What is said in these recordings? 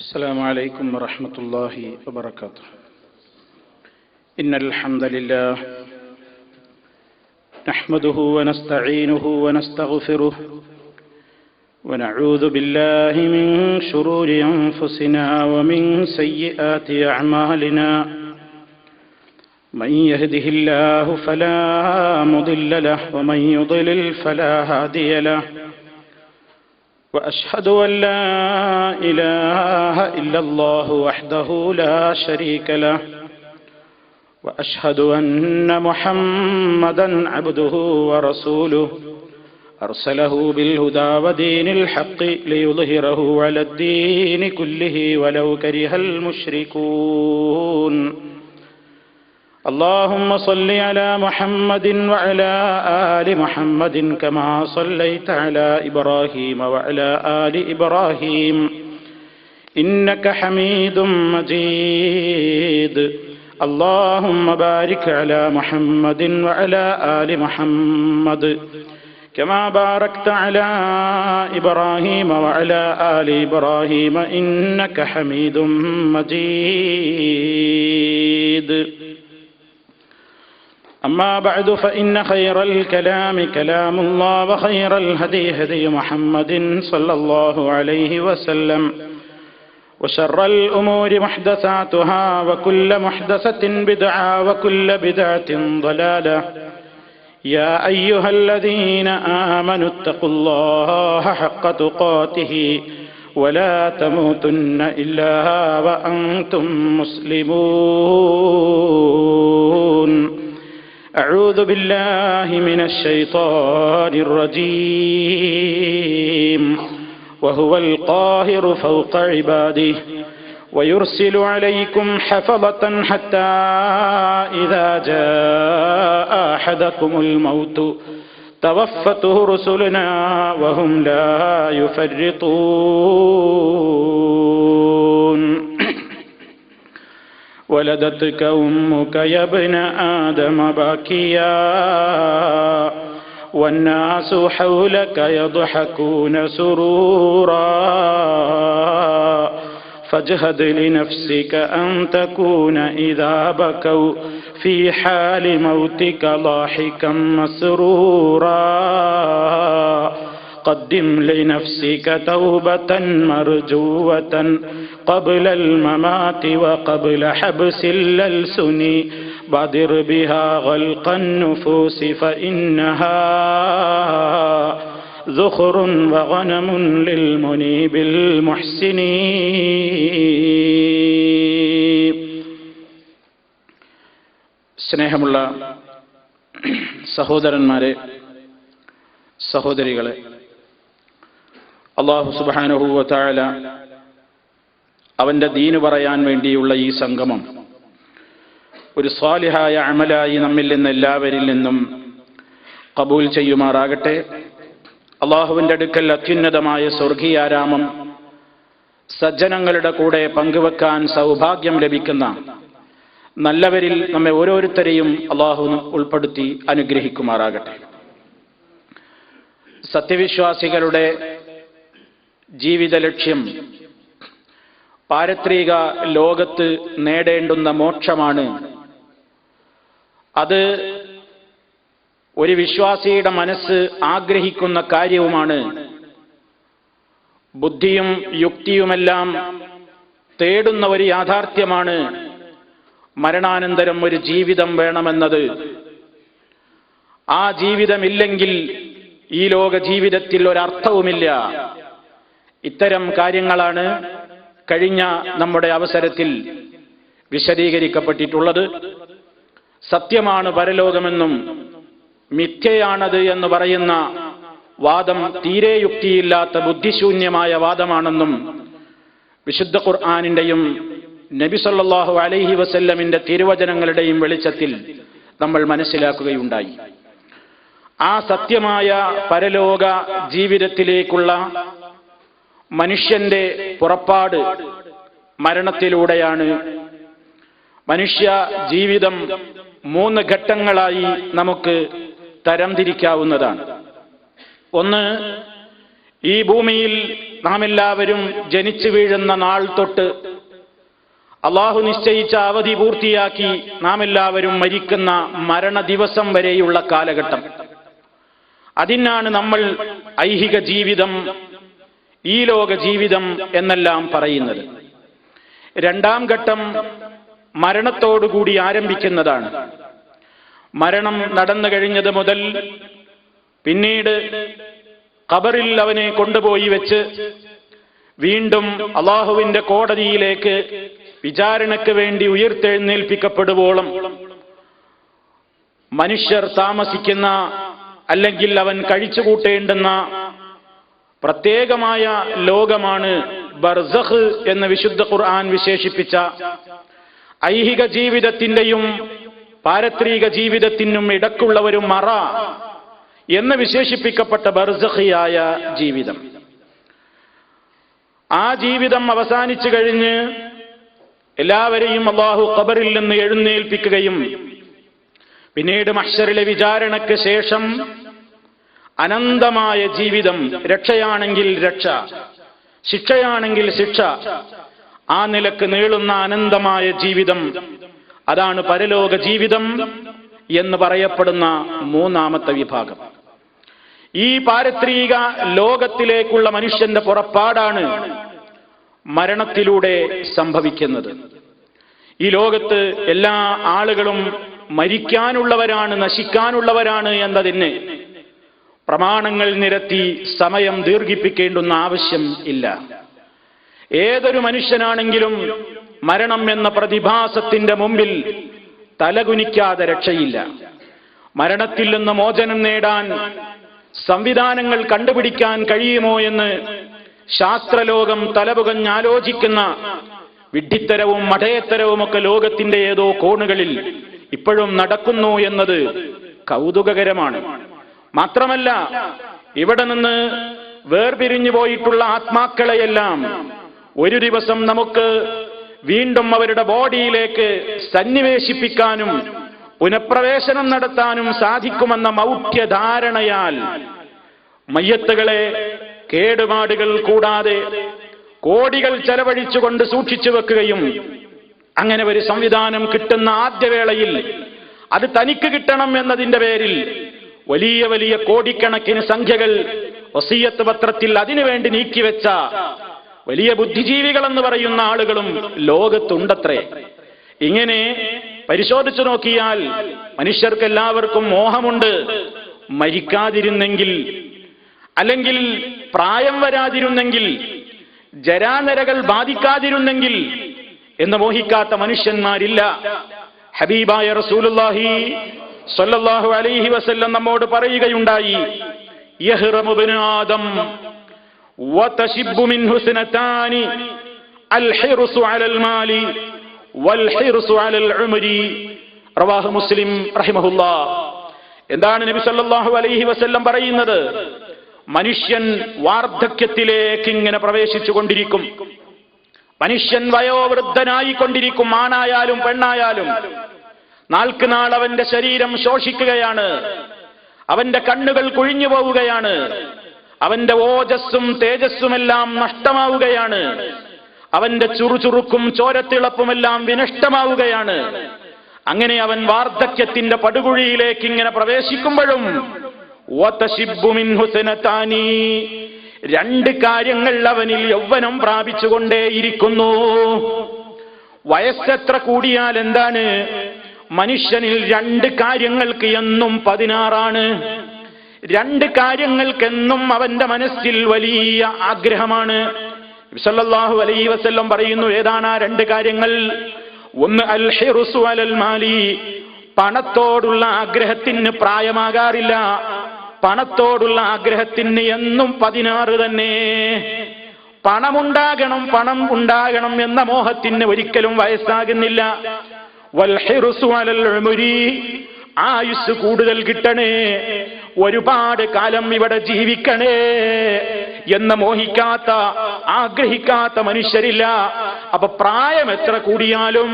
السلام عليكم ورحمة الله وبركاته. إن الحمد لله نحمده ونستعينه ونستغفره ونعوذ بالله من شرور أنفسنا ومن سيئات أعمالنا. من يهده الله فلا مضل له ومن يضلل فلا هادي له. وأشهد أن لا إله إلا الله وحده لا شريك له. وأشهد أن محمدا عبده ورسوله أرسله بالهدى ودين الحق ليظهره على الدين كله ولو كره المشركون. اللهم صل على محمد وعلى آل محمد كما صليت على إبراهيم وعلى آل إبراهيم إنك حميد مجيد. اللهم بارك على محمد وعلى آل محمد كما باركت على إبراهيم وعلى آل إبراهيم إنك حميد مجيد. أما بعد فإن خير الكلام كلام الله وخير الهدي هدي محمد صلى الله عليه وسلم وشر الأمور محدثاتها وكل محدثة بدعة وكل بدعة ضلالة. يا أيها الذين آمنوا اتقوا الله حق تقاته ولا تموتن إلا وأنتم مسلمون. أعوذ بالله من الشيطان الرجيم. وهو القاهر فوق عباده ويرسل عليكم حفظة حتى إذا جاء أحدكم الموت توفته رسلنا وهم لا يفرطون. ولدتك أمك يا ابن آدم باكيا والناس حولك يضحكون سرورا. فاجهد لنفسك أن تكون إذا بكوا في حال موتك ضاحكا مسرورا. قدم لنفسك توبة مرجوة قبل الممات وقبل حبس الألسن. بادر بها غلق النفوس فإنها ذخر وغنم للمنيب المحسن. സ്നേഹമുള്ള സഹോദരന്മാരെ, സഹോദരികളെ, അല്ലാഹു സുബ്ഹാനഹു വ തആല അവന്റെ ദീന് പറയാൻ വേണ്ടിയുള്ള ഈ സംഗമം ഒരു സ്വാലിഹായ അമലായി നമ്മിൽ നിന്ന് എല്ലാവരിൽ നിന്നും ഖബൂൽ ചെയ്യുമാറാകട്ടെ. അല്ലാഹുവിന്റെ അടുക്കൽ അത്യുന്നതമായ സ്വർഗീയാരാമം സജ്ജനങ്ങളുടെ കൂടെ പങ്കുവെക്കാൻ സൗഭാഗ്യം ലഭിക്കുന്ന നല്ലവരിൽ നമ്മെ ഓരോരുത്തരെയും അല്ലാഹു ഉൾപ്പെടുത്തി അനുഗ്രഹിക്കുമാറാകട്ടെ. സത്യവിശ്വാസികളുടെ ജീവിത ലക്ഷ്യം പാരത്രിക ലോകത്ത് നേടേണ്ടുന്ന മോക്ഷമാണ്. അത് ഒരു വിശ്വാസിയുടെ മനസ്സ് ആഗ്രഹിക്കുന്ന കാര്യവുമാണ്. ബുദ്ധിയും യുക്തിയുമെല്ലാം തേടുന്ന ഒരു യാഥാർത്ഥ്യമാണ് മരണാനന്തരം ഒരു ജീവിതം വേണമെന്നത്. ആ ജീവിതമില്ലെങ്കിൽ ഈ ലോക ജീവിതത്തിൽ ഒരർത്ഥവുമില്ല. ഇത്തരം കാര്യങ്ങളാണ് കഴിഞ്ഞ നമ്മുടെ അവസരത്തിൽ വിശദീകരിക്കപ്പെട്ടിട്ടുള്ളത്. സത്യമാണ് പരലോകമെന്നും മിഥ്യയാണത് എന്ന് പറയുന്ന വാദം തീരെ യുക്തിയില്ലാത്ത ബുദ്ധിശൂന്യമായ വാദമാണെന്നും വിശുദ്ധ ഖുർആനിന്റെയും നബി സല്ലല്ലാഹു അലൈഹി വസല്ലമിന്റെ തിരുവചനങ്ങളുടെയും വെളിച്ചത്തിൽ നമ്മൾ മനസ്സിലാക്കുകയുണ്ടായി. ആ സത്യമായ പരലോക ജീവിതത്തിലേക്കുള്ള മനുഷ്യന്റെ പുറപ്പാട് മരണത്തിലൂടെയാണ്. മനുഷ്യ ജീവിതം 3 ഘട്ടങ്ങളായി നമുക്ക് തരംതിരിക്കാവുന്നതാണ്. ഒന്ന്, ഈ ഭൂമിയിൽ നാം എല്ലാവരും ജനിച്ചു വീഴുന്ന നാൾ തൊട്ട് അള്ളാഹു നിശ്ചയിച്ച അവധി പൂർത്തിയാക്കി നാം എല്ലാവരും മരിക്കുന്ന മരണ ദിവസം വരെയുള്ള കാലഘട്ടം, അതിനാണ് നമ്മൾ ഐഹിക ജീവിതം, ഈ ലോക ജീവിതം എന്നെല്ലാം പറയുന്നത്. രണ്ടാം ഘട്ടം മരണത്തോടുകൂടി ആരംഭിക്കുന്നതാണ്. മരണം നടന്നു കഴിഞ്ഞത് മുതൽ പിന്നീട് ഖബറിൽ അവനെ കൊണ്ടുപോയി വെച്ച് വീണ്ടും അള്ളാഹുവിന്റെ കോടതിയിലേക്ക് വിചാരണയ്ക്ക് വേണ്ടി ഉയർത്തെഴുന്നേൽപ്പിക്കപ്പെടുവോളം മനുഷ്യർ താമസിക്കുന്ന അല്ലെങ്കിൽ അവൻ കഴിച്ചുകൂട്ടേണ്ടുന്ന പ്രത്യേകമായ ലോകമാണ് ബർസഖ് എന്ന് വിശുദ്ധ ഖുർആൻ വിശേഷിപ്പിച്ച ഐഹിക ജീവിതത്തിന്റെയും പാരത്രിക ജീവിതത്തിനും ഇടക്കുള്ള ഒരു മറ എന്ന് വിശേഷിപ്പിക്കപ്പെട്ട ബർസഖിയായ ജീവിതം. ആ ജീവിതം അവസാനിച്ചു കഴിഞ്ഞ് എല്ലാവരെയും അല്ലാഹു ഖബറിൽ നിന്ന് എഴുന്നേൽപ്പിക്കുകയും പിന്നീട് മഹ്ശറിലെ വിചാരണയ്ക്ക് ശേഷം അനന്തമായ ജീവിതം, രക്ഷയാണെങ്കിൽ രക്ഷ, ശിക്ഷയാണെങ്കിൽ ശിക്ഷ, ആ നിലക്ക് നീളുന്ന അനന്തമായ ജീവിതം, അതാണ് പരലോക ജീവിതം എന്ന് പറയപ്പെടുന്ന മൂന്നാമത്തെ വിഭാഗം. ഈ പാരത്രിക ലോകത്തിലേക്കുള്ള മനുഷ്യന്റെ പുറപ്പാടാണ് മരണത്തിലൂടെ സംഭവിക്കുന്നത്. ഈ ലോകത്ത് എല്ലാ ആളുകളും മരിക്കാനുള്ളവരാണ്, നശിക്കാനുള്ളവരാണ് എന്നതിന് പ്രമാണങ്ങൾ നിരത്തി സമയം ദീർഘിപ്പിക്കേണ്ടുന്ന ആവശ്യം ഇല്ല. ഏതൊരു മനുഷ്യനാണെങ്കിലും മരണം എന്ന പ്രതിഭാസത്തിന്റെ മുമ്പിൽ തലകുനിക്കാതെ രക്ഷയില്ല. മരണത്തിൽ നിന്ന് മോചനം നേടാൻ സംവിധാനങ്ങൾ കണ്ടുപിടിക്കാൻ കഴിയുമോ എന്ന് ശാസ്ത്രലോകം തലപുകഞ്ഞാലോചിക്കുന്ന വിഡ്ഢിത്തരവും മഠയത്തരവുമൊക്കെ ലോകത്തിന്റെ ഏതോ കോണുകളിൽ ഇപ്പോഴും നടക്കുന്നു എന്നത് കൗതുകകരമാണ്. മാത്രമല്ല, ഇവിടെ നിന്ന് വേർപിരിഞ്ഞു പോയിട്ടുള്ള ആത്മാക്കളെയെല്ലാം ഒരു ദിവസം നമുക്ക് വീണ്ടും അവരുടെ ബോഡിയിലേക്ക് സന്നിവേശിപ്പിക്കാനും പുനഃപ്രവേശനം നടത്താനും സാധിക്കുമെന്ന മൗഢ്യധാരണയാൽ മയ്യത്തുകളെ കേടുപാടുകൾ കൂടാതെ കോടികൾ ചെലവഴിച്ചുകൊണ്ട് സൂക്ഷിച്ചു വെക്കുകയും അങ്ങനെ ഒരു സംവിധാനം കിട്ടുന്ന ആദ്യവേളയിൽ അത് തനിക്ക് കിട്ടണം എന്നതിന്റെ പേരിൽ വലിയ വലിയ കോടിക്കണക്കിന് സംഖ്യകൾ വസിയത്ത് പത്രത്തിൽ അതിനുവേണ്ടി നീക്കിവെച്ച വലിയ ബുദ്ധിജീവികൾ എന്ന് പറയുന്ന ആളുകളും ലോകത്തുണ്ടത്രേ. ഇങ്ങനെ പരിശോധിച്ചു നോക്കിയാൽ മനുഷ്യർക്ക് എല്ലാവർക്കും മോഹമുണ്ട്. മരിക്കാതിരുന്നെങ്കിൽ, അല്ലെങ്കിൽ പ്രായം വരാതിരുന്നെങ്കിൽ, ജരാനരകൾ ബാധിക്കാതിരുന്നെങ്കിൽ എന്ന് മോഹിക്കാത്ത മനുഷ്യന്മാരില്ല. ഹബീബായ റസൂലുള്ളാഹി സ്വല്ലല്ലാഹു അലൈഹി വസല്ലം നമ്മോട് പറയുകയുണ്ടായി, യഹ്റമു ഇബ്നു ആദം വതശിബ്ബു മിൻഹു സനതാനി അൽ ഹിർസു അലൽ മാലി വൽ ഹിർസു അലൽ ഉംരി. റവാഹു മുസ്ലിം റഹിമഹുല്ലാഹ്. എന്താണ് നബി സല്ലല്ലാഹു അലൈഹി വസല്ലം പറയുന്നത്? മനുഷ്യൻ വാർദ്ധക്യത്തിലേക്ക് ഇങ്ങനെ പ്രവേശിച്ചു കൊണ്ടിരിക്കും. മനുഷ്യൻ വയോവൃദ്ധനായിക്കൊണ്ടിരിക്കും. ആണായാലും പെണ്ണായാലും നാൾക്ക് നാൾ അവന്റെ ശരീരം ശോഷിക്കുകയാണ്. അവന്റെ കണ്ണുകൾ കുഴിഞ്ഞു പോവുകയാണ്. അവന്റെ ഓജസ്സും തേജസ്സുമെല്ലാം നഷ്ടമാവുകയാണ്. അവന്റെ ചുറുചുറുക്കും ചോരത്തിളപ്പുമെല്ലാം വിനഷ്ടമാവുകയാണ്. അങ്ങനെ അവൻ വാർദ്ധക്യത്തിന്റെ പടുകുഴിയിലേക്ക് ഇങ്ങനെ പ്രവേശിക്കുമ്പോഴും രണ്ട് കാര്യങ്ങൾ അവനിൽ യൗവനം പ്രാപിച്ചുകൊണ്ടേയിരിക്കുന്നു. വയസ്സെത്ര കൂടിയാൽ എന്താണ്? മനുഷ്യനിൽ രണ്ട് കാര്യങ്ങൾക്ക് എന്നും 16 രണ്ട് കാര്യങ്ങൾക്കെന്നും അവന്റെ മനസ്സിൽ വലിയ ആഗ്രഹമാണ്. സല്ലല്ലാഹു അലൈഹി വസല്ലം പറയുന്നു, ഏതാണ് ആ രണ്ട് കാര്യങ്ങൾ? ഒന്ന് അൽ ഹിർസു അലൽ മാലി, പണത്തോടുള്ള ആഗ്രഹത്തിന് പ്രായമാകാറില്ല. പണത്തോടുള്ള ആഗ്രഹത്തിന് എന്നും 16 തന്നെ. പണമുണ്ടാകണം, പണം ഉണ്ടാകണം എന്ന മോഹത്തിന് ഒരിക്കലും വയസ്സാകുന്നില്ല. വൽ ഹിർസു അലൽ ഉംരി, ആയുസ് കൂടുതൽ കിട്ടണേ, ഒരുപാട് കാലം ഇവിടെ ജീവിക്കണേ എന്ന് മോഹിക്കാത്ത, ആഗ്രഹിക്കാത്ത മനുഷ്യരില്ല. അപ്പൊ പ്രായം എത്ര കൂടിയാലും,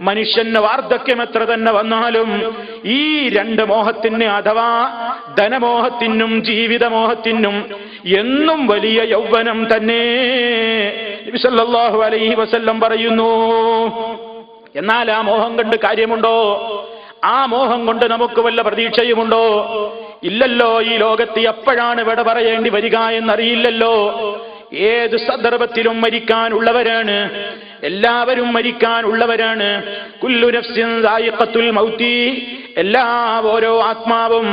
മനുഷ്യന് വാർദ്ധക്യം എത്ര തന്നെ വന്നാലും, ഈ രണ്ട് മോഹത്തിന് അഥവാ ധനമോഹത്തിനും ജീവിതമോഹത്തിനും എന്നും വലിയ യൗവനം തന്നെ. നബി സല്ലല്ലാഹു അലൈഹി വസല്ലം പറയുന്നു. എന്നാൽ ആ മോഹം കൊണ്ട് കാര്യമുണ്ടോ? ആ മോഹം കൊണ്ട് നമുക്ക് വല്ല പ്രതീക്ഷയുമുണ്ടോ? ഇല്ലല്ലോ. ഈ ലോകത്ത് എപ്പോഴാണ് വിട പറയേണ്ടി വരിക എന്നറിയില്ലല്ലോ. ഏത് സന്ദർഭത്തിലും മരിക്കാനുള്ളവരാണ്, എല്ലാവരും മരിക്കാനുള്ളവരാണ്. കുല്ലു നഫ്സിൻ ദായിഖത്തുൽ മൗതി, ഓരോ ആത്മാവും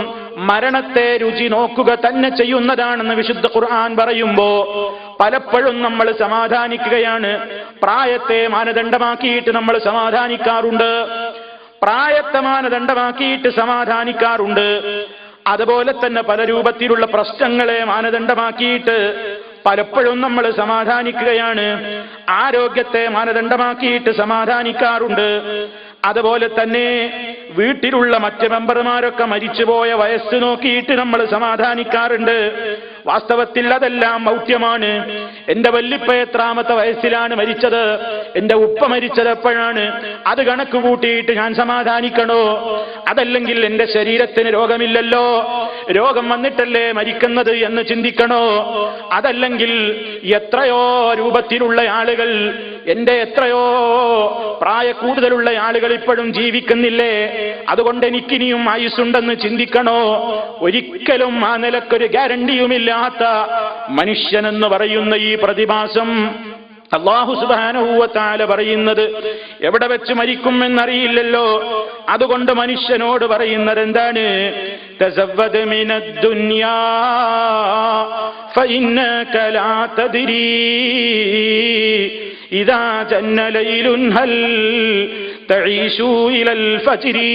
മരണത്തെ രുചി നോക്കുക തന്നെ ചെയ്യുന്നതാണെന്ന് വിശുദ്ധ ഖുർആൻ പറയുമ്പോ പലപ്പോഴും നമ്മൾ സമാധാനിക്കുകയാണ്. പ്രായത്തെ മാനദണ്ഡമാക്കിയിട്ട് നമ്മൾ സമാധാനിക്കാറുണ്ട്, പ്രായത്തെ മാനദണ്ഡമാക്കിയിട്ട് സമാധാനിക്കാറുണ്ട്. അതുപോലെ തന്നെ പല രൂപത്തിലുള്ള പ്രശ്നങ്ങളെ മാനദണ്ഡമാക്കിയിട്ട് പലപ്പോഴും നമ്മൾ സമാധാനിക്കുകയാണ്. ആരോഗ്യത്തെ മാനദണ്ഡമാക്കിയിട്ട് സമാധാനിക്കാറുണ്ട്. അതുപോലെ തന്നെ വീട്ടിലുള്ള മറ്റ് മെമ്പർമാരൊക്കെ മരിച്ചുപോയ വയസ്സ് നോക്കിയിട്ട് നമ്മൾ സമാധാനിക്കാറുണ്ട്. വാസ്തവത്തിൽ അതെല്ലാം മൗഢ്യമാണ്. എന്റെ വല്ലിപ്പ എത്രാമത്തെ വയസ്സിലാണ് മരിച്ചത്, എന്റെ ഉപ്പ മരിച്ചത് എപ്പോഴാണ്, അത് കണക്ക് കൂട്ടിയിട്ട് ഞാൻ സമാധാനിക്കണോ? അതല്ലെങ്കിൽ എന്റെ ശരീരത്തിന് രോഗമില്ലല്ലോ, രോഗം വന്നിട്ടല്ലേ മരിക്കുന്നത് എന്ന് ചിന്തിക്കണോ? അതല്ലെങ്കിൽ എത്രയോ രൂപത്തിലുള്ള ആളുകൾ, എന്റെ എത്രയോ പ്രായ കൂടുതലുള്ള ആളുകൾ ഇപ്പോഴും ജീവിക്കുന്നില്ലേ, അതുകൊണ്ട് എനിക്കിനിയും ആയുസ്സുണ്ടെന്ന് ചിന്തിക്കണോ? ഒരിക്കലും ആ നിലക്കൊരു ഗ്യാരണ്ടിയുമില്ലാത്ത മനുഷ്യനെന്ന് പറയുന്ന ഈ പ്രതിഭാസം അല്ലാഹു സുബ്ഹാനഹു വ തആല പറയുന്നത് എവിടെ വെച്ച് മരിക്കുമെന്നറിയില്ലല്ലോ. അതുകൊണ്ട് മനുഷ്യനോട് പറയുന്നത് എന്താണ്? തസവ്വദ് മിനദ് ദുനിയാ ഫഇന്നക ലാ തദ്രീ ഇദാ ജന്ന ലൈലുൻ ഹൽ തഈശു ഇലൽ ഫജ്രി.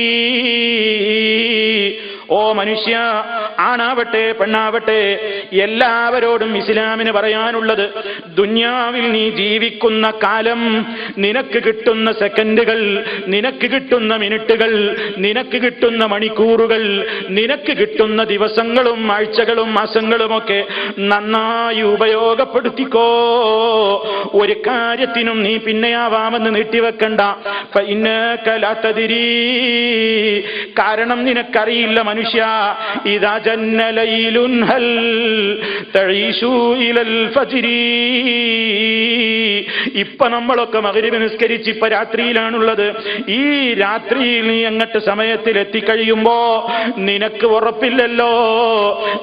ഓ മനുഷ്യ, ആണാവട്ടെ പെണ്ണാവട്ടെ, എല്ലാവരോടും ഇസ്ലാമിന് പറയാനുള്ളത്, ദുനിയാവിൽ നീ ജീവിക്കുന്ന കാലം, നിനക്ക് കിട്ടുന്ന സെക്കൻഡുകൾ, നിനക്ക് കിട്ടുന്ന മിനിറ്റുകൾ, നിനക്ക് കിട്ടുന്ന മണിക്കൂറുകൾ, നിനക്ക് കിട്ടുന്ന ദിവസങ്ങളും ആഴ്ചകളും മാസങ്ങളുമൊക്കെ നന്നായി ഉപയോഗപ്പെടുത്തിക്കോ. ഒരു കാര്യത്തിനും നീ പിന്നെയാവാമെന്ന് നീട്ടിവെക്കണ്ട. ഫഇന്നക ലാ തദ്രീ, കാരണം നിനക്കറിയില്ല മനുഷ്യ, ഇദാ ജന്ന ലൈലുൻ ഹൽ തഈശു ഇലൽ ഫജ്രി. ഇപ്പൊ നമ്മളൊക്കെ മഗ്രിബ് നിസ്കരിച്ച് ഇപ്പൊ രാത്രിയിലാണുള്ളത്. ഈ രാത്രിയിൽ നീ അങ്ങട്ട് സമയത്തിൽ എത്തിക്കഴിയുമ്പോ നിനക്ക് ഉറപ്പില്ലല്ലോ.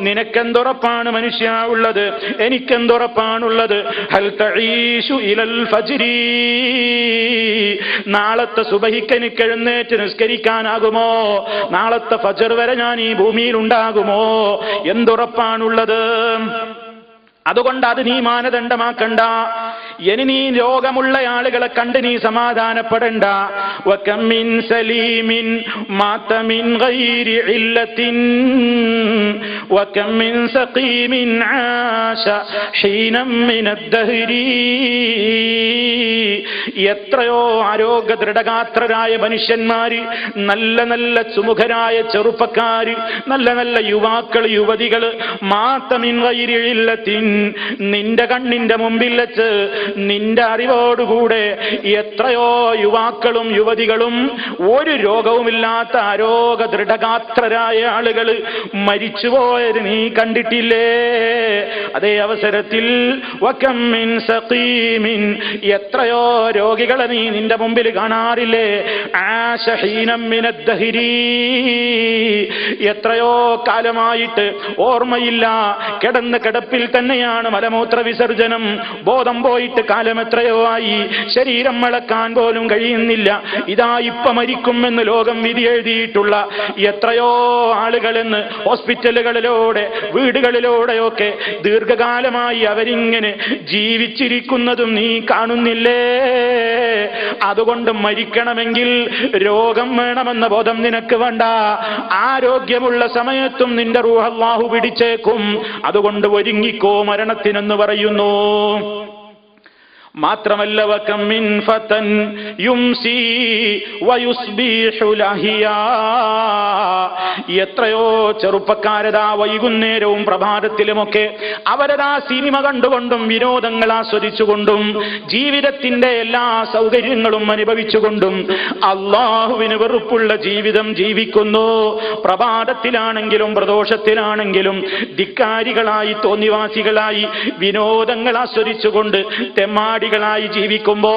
നിനക്കെന്തുറപ്പാണ് മനുഷ്യ ഉള്ളത്? എനിക്കെന്തുറപ്പാണുള്ളത്? ഹൽ തഈശു ഇലൽ ഫജ്രി, നാളത്തെ സുബഹിക്ക് എനിക്ക് എഴുന്നേറ്റ് നിസ്കരിക്കാനാകുമോ? നാളത്തെ ഫജ്ർ വരെ ഞാൻ ഈ ഭൂമിയിൽ ഉണ്ടാകുമോ? എന്തുറപ്പാണുള്ളത്? അതുകൊണ്ട് അത് നീ മാനദണ്ഡമാക്കണ്ട. ഇനി നീ രോഗമുള്ള ആളുകളെ കണ്ട് നീ സമാധാനപ്പെടണ്ട. വകം മിൻ സലീമിൻ മാത മിൻ ഗൈരി ഇല്ലത്തിൻ വകം മിൻ സഖീമിൻ ആശ ഹീനം മിനദ് ദഹ്രി. എത്രയോ ആരോഗ്യ ദൃഢഗാത്രരായ മനുഷ്യന്മാര്, നല്ല നല്ല സുമുഖരായ ചെറുപ്പക്കാര്, നല്ല നല്ല യുവാക്കൾ യുവതികൾ, മാത മിൻ ഗൈരി ഇല്ലത്തിൻ, നിന്റെ കണ്ണിന്റെ മുമ്പിൽ വെച്ച് നിന്റെ അറിവോടുകൂടെ എത്രയോ യുവാക്കളും യുവതികളും ഒരു രോഗവുമില്ലാത്ത ആരോഗ്യ ദൃഢഗാത്രരായ ആളുകൾ മരിച്ചുപോയത് നീ കണ്ടിട്ടില്ലേ? അതേ അവസരത്തിൽ വകം മിൻ സഖീമിൻ, എത്രയോ രോഗികളെ നീ നിന്റെ മുമ്പിൽ കാണാറില്ലേ? ആശ ഹീനം മിനദ് ദഹ്രി, എത്രയോ കാലമായിട്ട് ഓർമ്മയില്ല, കിടന്ന കിടപ്പിൽ തന്നെയാണ് മലമൂത്ര വിസർജനം, ബോധം പോയിട്ട് കാലം എത്രയോ ആയി, ശരീരം മളക്കാൻ പോലും കഴിയുന്നില്ല. ഇതാ ഇപ്പൊ മരിക്കുമെന്ന് ലോകം വിധി എഴുതിയിട്ടുള്ള എത്രയോ ആളുകളെന്ന് ഹോസ്പിറ്റലുകളിലൂടെ വീടുകളിലൂടെയൊക്കെ ദീർഘകാലമായി അവരിങ്ങനെ ജീവിച്ചിരിക്കുന്നതും നീ കാണുന്നില്ലേ? അതുകൊണ്ട് മരിക്കണമെങ്കിൽ രോഗം വേണമെന്ന ബോധം നിനക്ക് വേണ്ട. ആരോഗ്യമുള്ള സമയത്തും നിന്റെ റൂഹ് അല്ലാഹു പിടിച്ചേക്കും. അതുകൊണ്ട് ഒരുങ്ങിക്കോ മരണത്തിനെന്ന് പറയുന്നു. മാത്രമല്ല വകം മിൻ ഫതൻ യുംസി വയുസ്ബിഹു ലഹിയാ, എത്രയോ ചെറുപ്പക്കാരതാ വൈകുന്നേരവും പ്രഭാതത്തിലുമൊക്കെ അവരതാ സിനിമ കണ്ടുകൊണ്ടും വിനോദങ്ങൾ ആസ്വദിച്ചുകൊണ്ടും ജീവിതത്തിന്റെ എല്ലാ സൗകര്യങ്ങളും അനുഭവിച്ചുകൊണ്ടും അള്ളാഹുവിന് വെറുപ്പുള്ള ജീവിതം ജീവിക്കുന്നു. പ്രഭാതത്തിലാണെങ്കിലും പ്രദോഷത്തിലാണെങ്കിലും ധിക്കാരികളായി തോന്നിവാസികളായി വിനോദങ്ങൾ ആസ്വദിച്ചുകൊണ്ട് തെമ്മാടികളായി ജീവിക്കുമ്പോ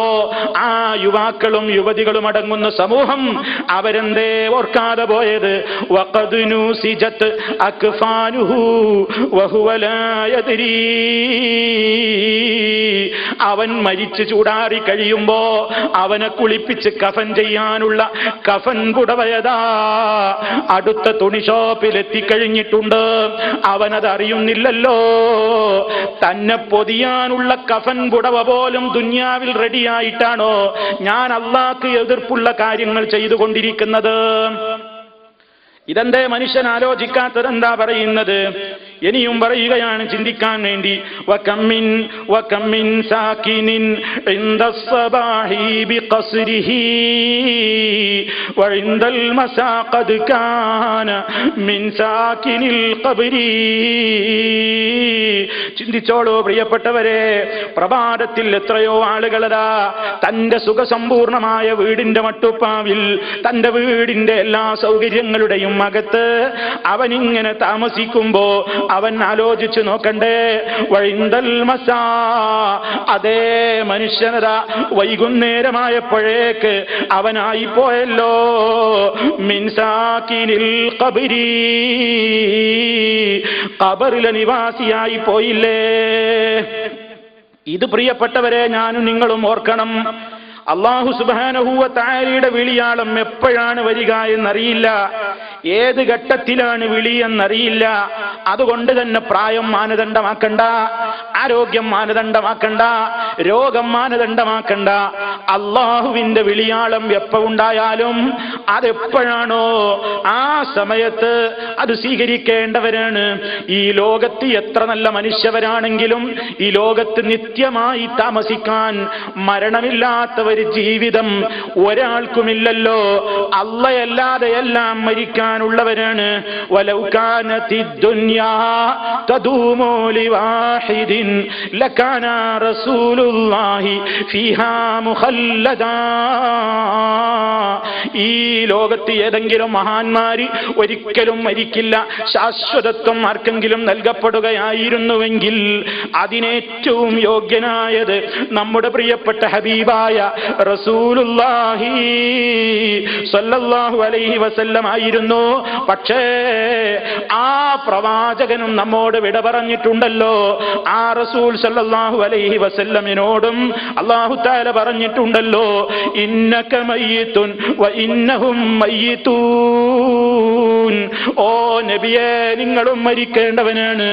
ആ യുവാക്കളും യുവതികളും അടങ്ങുന്ന സമൂഹം അവരെന്തേ ഓർക്കാതെ പോയത്? വഖദ് നൂസിജത് അക്ഫാനുഹു വഹുവ ലാ യദ്രീ, അവൻ മരിച്ചു ചൂടാറി കഴിയുമ്പോ അവനെ കുളിപ്പിച്ച് കഫൻ ചെയ്യാനുള്ള കഫൻ പുടവയതാ അടുത്ത തുണി ഷോപ്പിൽ എത്തിക്കഴിഞ്ഞിട്ടുണ്ട്. അവനത് അറിയുന്നില്ലല്ലോ. തന്നെ പൊതിയാനുള്ള കഫൻ പുടവ പോലും ദുന്യാവിൽ റെഡിയായിട്ടാണോ ഞാൻ അള്ളാഹ്ക്ക് എതിർപ്പുള്ള കാര്യങ്ങൾ ചെയ്തുകൊണ്ടിരിക്കുന്നത്? ഇതെന്തേ മനുഷ്യൻ ആലോചിക്കാത്തതെന്താ പറയുന്നത്? ഇനിയും പറയുകയാണ് ചിന്തിക്കാൻ വേണ്ടി. വകമ്മിൻ സാകിനിൻ ഇൻദസ്സബാഹി ബിഖസ്രിഹി വഇൻദൽ മസാഖദ് കാന മിൻ സാകിനിൽ ഖബ്രി. ചിന്തിച്ചോളൂ പ്രിയപ്പെട്ടവരെ, പ്രഭാതത്തിൽ എത്രയോ ആളുകളതാ തന്റെ സുഖസമ്പൂർണമായ വീടിന്റെ മട്ടുപ്പാവിൽ തന്റെ വീടിന്റെ എല്ലാ സൗകര്യങ്ങളുടെയും അകത്ത് അവനിങ്ങനെ താമസിക്കുമ്പോ അവൻ ആലോചിച്ചു നോക്കണ്ടേ? വഴിന്തൽ മസാ, അതേ മനുഷ്യനതാ വൈകുന്നേരമായപ്പോഴേക്ക് അവനായി പോയല്ലോ മിൻസാക്കിനിൽ ഖബരി, ഖബറിലെ നിവാസിയായി പോയില്ലേ? ഇത് പ്രിയപ്പെട്ടവരെ ഞാനും നിങ്ങളും ഓർക്കണം. അല്ലാഹു സുബ്ഹാനഹു വ തആലയുടെ വിളിയാളം എപ്പോഴാണ് വരിക എന്നറിയില്ല, ഏത് ഘട്ടത്തിലാണ് വിളി എന്നറിയില്ല. അതുകൊണ്ട് തന്നെ പ്രായം മാനദണ്ഡമാക്കണ്ട, ആരോഗ്യം മാനദണ്ഡമാക്കണ്ട, രോഗം മാനദണ്ഡമാക്കണ്ട. അള്ളാഹുവിന്റെ വിളിയാളം എപ്പോ ഉണ്ടായാലും അതെപ്പോഴാണോ ആ സമയത്ത് അത് സ്വീകരിക്കേണ്ടവരാണ്. ഈ ലോകത്ത് എത്ര നല്ല മനുഷ്യവരാണെങ്കിലും ഈ ലോകത്ത് നിത്യമായി താമസിക്കാൻ മരണമില്ലാത്ത ഒരു ജീവിതം ഒരാൾക്കുമില്ലല്ലോ. അല്ലാഹയല്ലാതെ എല്ലാം മരിക്കാനുള്ളവരാണ്. വലൗ കാനത്തിദ് ദുനിയാ തദൂമു ലിവാഹിദിൻ ലകാന റസൂലുള്ളാഹി ഫീഹാ മുഖല്ലദാ. ഈ ലോകത്ത് ഏതെങ്കിലും മഹാന്മാര് ഒരിക്കലും മരിക്കില്ല, ശാശ്വതത്വം ആർക്കെങ്കിലും നൽകപ്പെടുകയായിരുന്നുവെങ്കിൽ അതിനേറ്റവും യോഗ്യനായത് നമ്മുടെ പ്രിയപ്പെട്ട ഹബീബായ റസൂലുള്ളാഹി സ്വല്ലല്ലാഹു അലൈഹി വസല്ലം ആയിരുന്നു. പക്ഷേ ആ പ്രവാചകനും നമ്മോട് വിട പറഞ്ഞിട്ടുണ്ടല്ലോ. ആ റസൂൽ സ്വല്ലല്ലാഹു അലൈഹി വസല്ലമിനോടും അല്ലാഹു തആല പറഞ്ഞിട്ടുണ്ടല്ലോ, ഇന്നക മയ്യിതുൻ വ ഇന്നഹും മയ്യിതൂൻ. ഓ നബിയേ, നിങ്ങളും മരിക്കേണ്ടവനാണ്,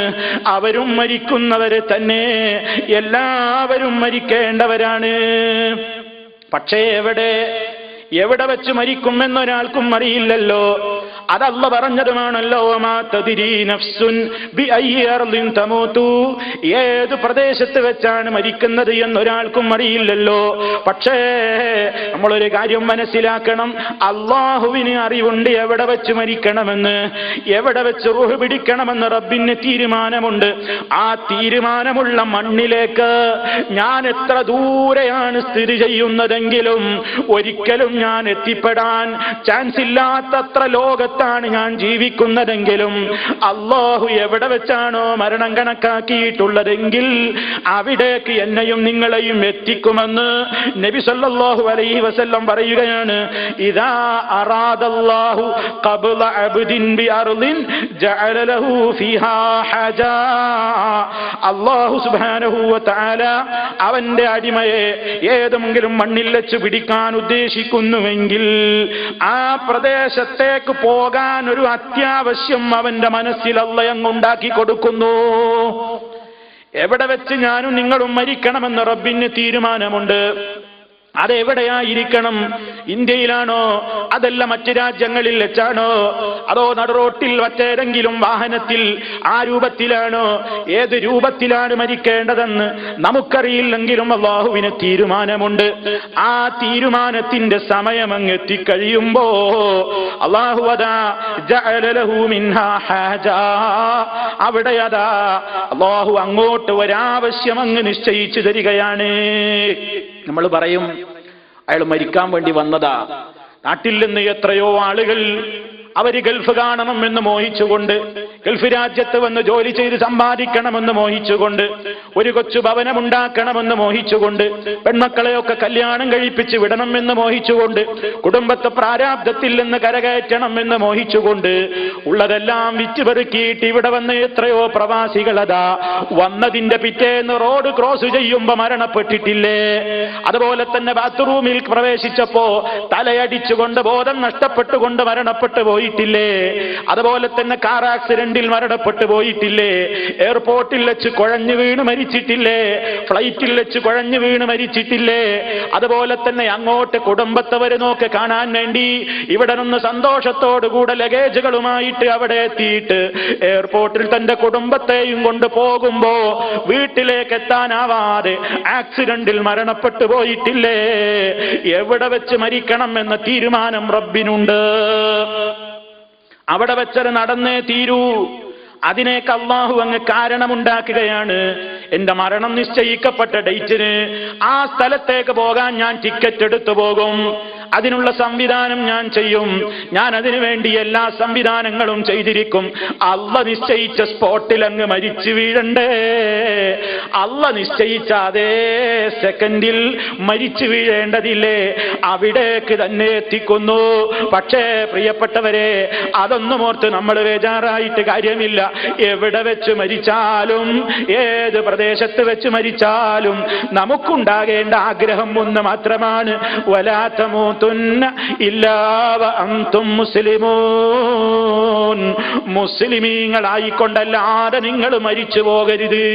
അവരും മരിക്കുന്നവരെ തന്നെ, എല്ലാവരും മരിക്കേണ്ടവരാണ്. പക്ഷേ എവിടെ വെച്ച് മരിക്കുമെന്നൊരാൾക്കും അറിയില്ലല്ലോ. അതല്ല പറഞ്ഞതുമാണല്ലോ, വമാ തദ്രി നഫ്സുൻ ബിഅയ്യി അർളിൻ തമൂതു. ഏത് പ്രദേശത്ത് വെച്ചാണ് മരിക്കുന്നത് എന്നൊരാൾക്കും അറിയില്ലല്ലോ. പക്ഷേ നമ്മളൊരു കാര്യം മനസ്സിലാക്കണം, അള്ളാഹുവിന് അറിവുണ്ട് എവിടെ വെച്ച് മരിക്കണമെന്ന്, എവിടെ വെച്ച് റൂഹ് പിടിക്കണമെന്ന് റബ്ബിന് തീരുമാനമുണ്ട്. ആ തീരുമാനമുള്ള മണ്ണിലേക്ക് ഞാൻ എത്ര ദൂരെയാണ് സ്ഥിതി ചെയ്യുന്നതെങ്കിലും ഒരിക്കലും ഞാൻ എത്തിപ്പെടാൻ ചാൻസ് ഇല്ലാത്തത്ര ലോകത്താണ് ഞാൻ ജീവിക്കുന്നതെങ്കിലും അല്ലാഹു എവിടെ വെച്ചാണോ മരണം കണക്കാക്കിയിട്ടുള്ളതെങ്കിൽ അവിടേക്ക് എന്നെയും നിങ്ങളെയും എത്തിക്കുമെന്ന് നബി സല്ലല്ലാഹു അലൈഹി വസല്ലം പറയുകയാണ്. ഇദാ അറാദല്ലാഹു ഖബ്ല അബ്ദിൻ ബിഅർളിൻ ജഅല ലഹു ഫീഹാ ഹജാ. അല്ലാഹു സുബ്ഹാനഹു വ തആല അവന്റെ അടിമയെ ഏതെങ്കിലും മണ്ണിൽ വെച്ച് പിടിക്കാൻ ഉദ്ദേശിക്കുന്നുവെങ്കിൽ ആ പ്രദേശത്തേക്ക് പോകാൻ ഒരു അത്യാവശ്യം അവന്റെ മനസ്സിൽ അല്ലാഹു ഉണ്ടാക്കി കൊടുക്കുന്നു. എവിടെ വെച്ച് ഞാനും നിങ്ങളും മരിക്കണമെന്ന് റബ്ബിന് തീരുമാനമുണ്ട്. അതെവിടെയായിരിക്കണം? ഇന്ത്യയിലാണോ? അതല്ല മറ്റ് രാജ്യങ്ങളിൽ വെച്ചാണോ? അതോ നടുറോട്ടിൽ മറ്റേതെങ്കിലും വാഹനത്തിൽ ആ രൂപത്തിലാണോ? ഏത് രൂപത്തിലാണ് മരിക്കേണ്ടതെന്ന് നമുക്കറിയില്ലെങ്കിലും അല്ലാഹുവിന് തീരുമാനമുണ്ട്. ആ തീരുമാനത്തിന്റെ സമയം അങ്ങ് എത്തിക്കഴിയുമ്പോ അല്ലാഹു അതാ ജഅല ലഹു മിൻഹാ ഹാജ, അവിടെ അതാ അല്ലാഹു അങ്ങോട്ട് ഒരാവശ്യം അങ്ങ് നിശ്ചയിച്ചു തരികയാണ്. നമ്മൾ പറയും അയാൾ മരിക്കാൻ വേണ്ടി വന്നതാ. നാട്ടിൽ നിന്ന് എത്രയോ ആളുകൾ അവര് ഗൾഫ് കാണണമെന്ന് മോഹിച്ചുകൊണ്ട്, ഗൾഫ് രാജ്യത്ത് വന്ന് ജോലി ചെയ്ത് സമ്പാദിക്കണമെന്ന് മോഹിച്ചുകൊണ്ട്, ഒരു കൊച്ചു ഭവനമുണ്ടാക്കണമെന്ന് മോഹിച്ചുകൊണ്ട്, പെൺമക്കളെയൊക്കെ കല്യാണം കഴിപ്പിച്ച് വിടണമെന്ന് മോഹിച്ചുകൊണ്ട്, കുടുംബത്തെ പ്രാരാബ്ധത്തിൽ നിന്ന് കരകയറ്റണം എന്ന് മോഹിച്ചുകൊണ്ട് ഉള്ളതെല്ലാം വിറ്റുപെറുക്കിയിട്ട് ഇവിടെ വന്ന് എത്രയോ പ്രവാസികളതാ വന്നതിന്റെ പിറ്റേന്ന് റോഡ് ക്രോസ് ചെയ്യുമ്പോ മരണപ്പെട്ടിട്ടില്ലേ? അതുപോലെ തന്നെ ബാത്റൂമിൽ പ്രവേശിച്ചപ്പോ തലയടിച്ചുകൊണ്ട് ബോധം നഷ്ടപ്പെട്ടുകൊണ്ട് മരണപ്പെട്ടു പോയിട്ടില്ലേ? അതുപോലെ തന്നെ കാർ ആക്സിഡന്റിൽ മരണപ്പെട്ടു പോയിട്ടില്ലേ? എയർപോർട്ടിൽ വെച്ച് കുഴഞ്ഞു വീണ് മരിച്ചിട്ടില്ലേ? ഫ്ലൈറ്റിൽ വെച്ച് കുഴഞ്ഞു വീണ് മരിച്ചിട്ടില്ലേ? അതുപോലെ തന്നെ അങ്ങോട്ട് കുടുംബത്തവരെ നോക്കി കാണാൻ വേണ്ടി ഇവിടെ നിന്ന് സന്തോഷത്തോടുകൂടെ ലഗേജുകളുമായിട്ട് അവിടെ എത്തിയിട്ട് എയർപോർട്ടിൽ തന്റെ കുടുംബത്തെയും കൊണ്ട് പോകുമ്പോ വീട്ടിലേക്ക് എത്താനാവാതെ ആക്സിഡന്റിൽ മരണപ്പെട്ടു പോയിട്ടില്ലേ? എവിടെ വെച്ച് മരിക്കണം എന്ന തീരുമാനം റബ്ബിനുണ്ട്. അവിടെ വെച്ചത് നടന്നേ തീരൂ. അതിനേക്ക് അല്ലാഹു അങ്ങ് കാരണമുണ്ടാക്കുകയാണ്. എന്റെ മരണം നിശ്ചയിക്കപ്പെട്ട ഡേറ്റിന് ആ സ്ഥലത്തേക്ക് പോകാൻ ഞാൻ ടിക്കറ്റ് എടുത്തു പോകും, അതിനുള്ള സംവിധാനം ഞാൻ ചെയ്യും, ഞാൻ അതിനു വേണ്ടി എല്ലാ സംവിധാനങ്ങളും ചെയ്തിരിക്കും. അള്ള നിശ്ചയിച്ച സ്പോട്ടിൽ അങ്ങ് മരിച്ചു വീഴണ്ടേ? അള്ള നിശ്ചയിച്ച അതേ സെക്കൻഡിൽ മരിച്ചു വീഴേണ്ടതില്ലേ? അവിടേക്ക് തന്നെ എത്തിക്കുന്നു. പക്ഷേ പ്രിയപ്പെട്ടവരെ, അതൊന്നും ഓർത്ത് നമ്മൾ ബേജാറായിട്ട് കാര്യമില്ല. എവിടെ വെച്ച് മരിച്ചാലും, ഏത് പ്രദേശത്ത് വെച്ച് മരിച്ചാലും നമുക്കുണ്ടാകേണ്ട ആഗ്രഹം ഒന്ന് മാത്രമാണ്, വലാ തമൂതുന്ന ഇല്ലാ വഅൻതും മുസ്ലിമൂൻ. മുസ്ലിമീങ്ങളായിക്കൊണ്ടല്ലാതെ നിങ്ങൾ മരിച്ചു പോകരുത്.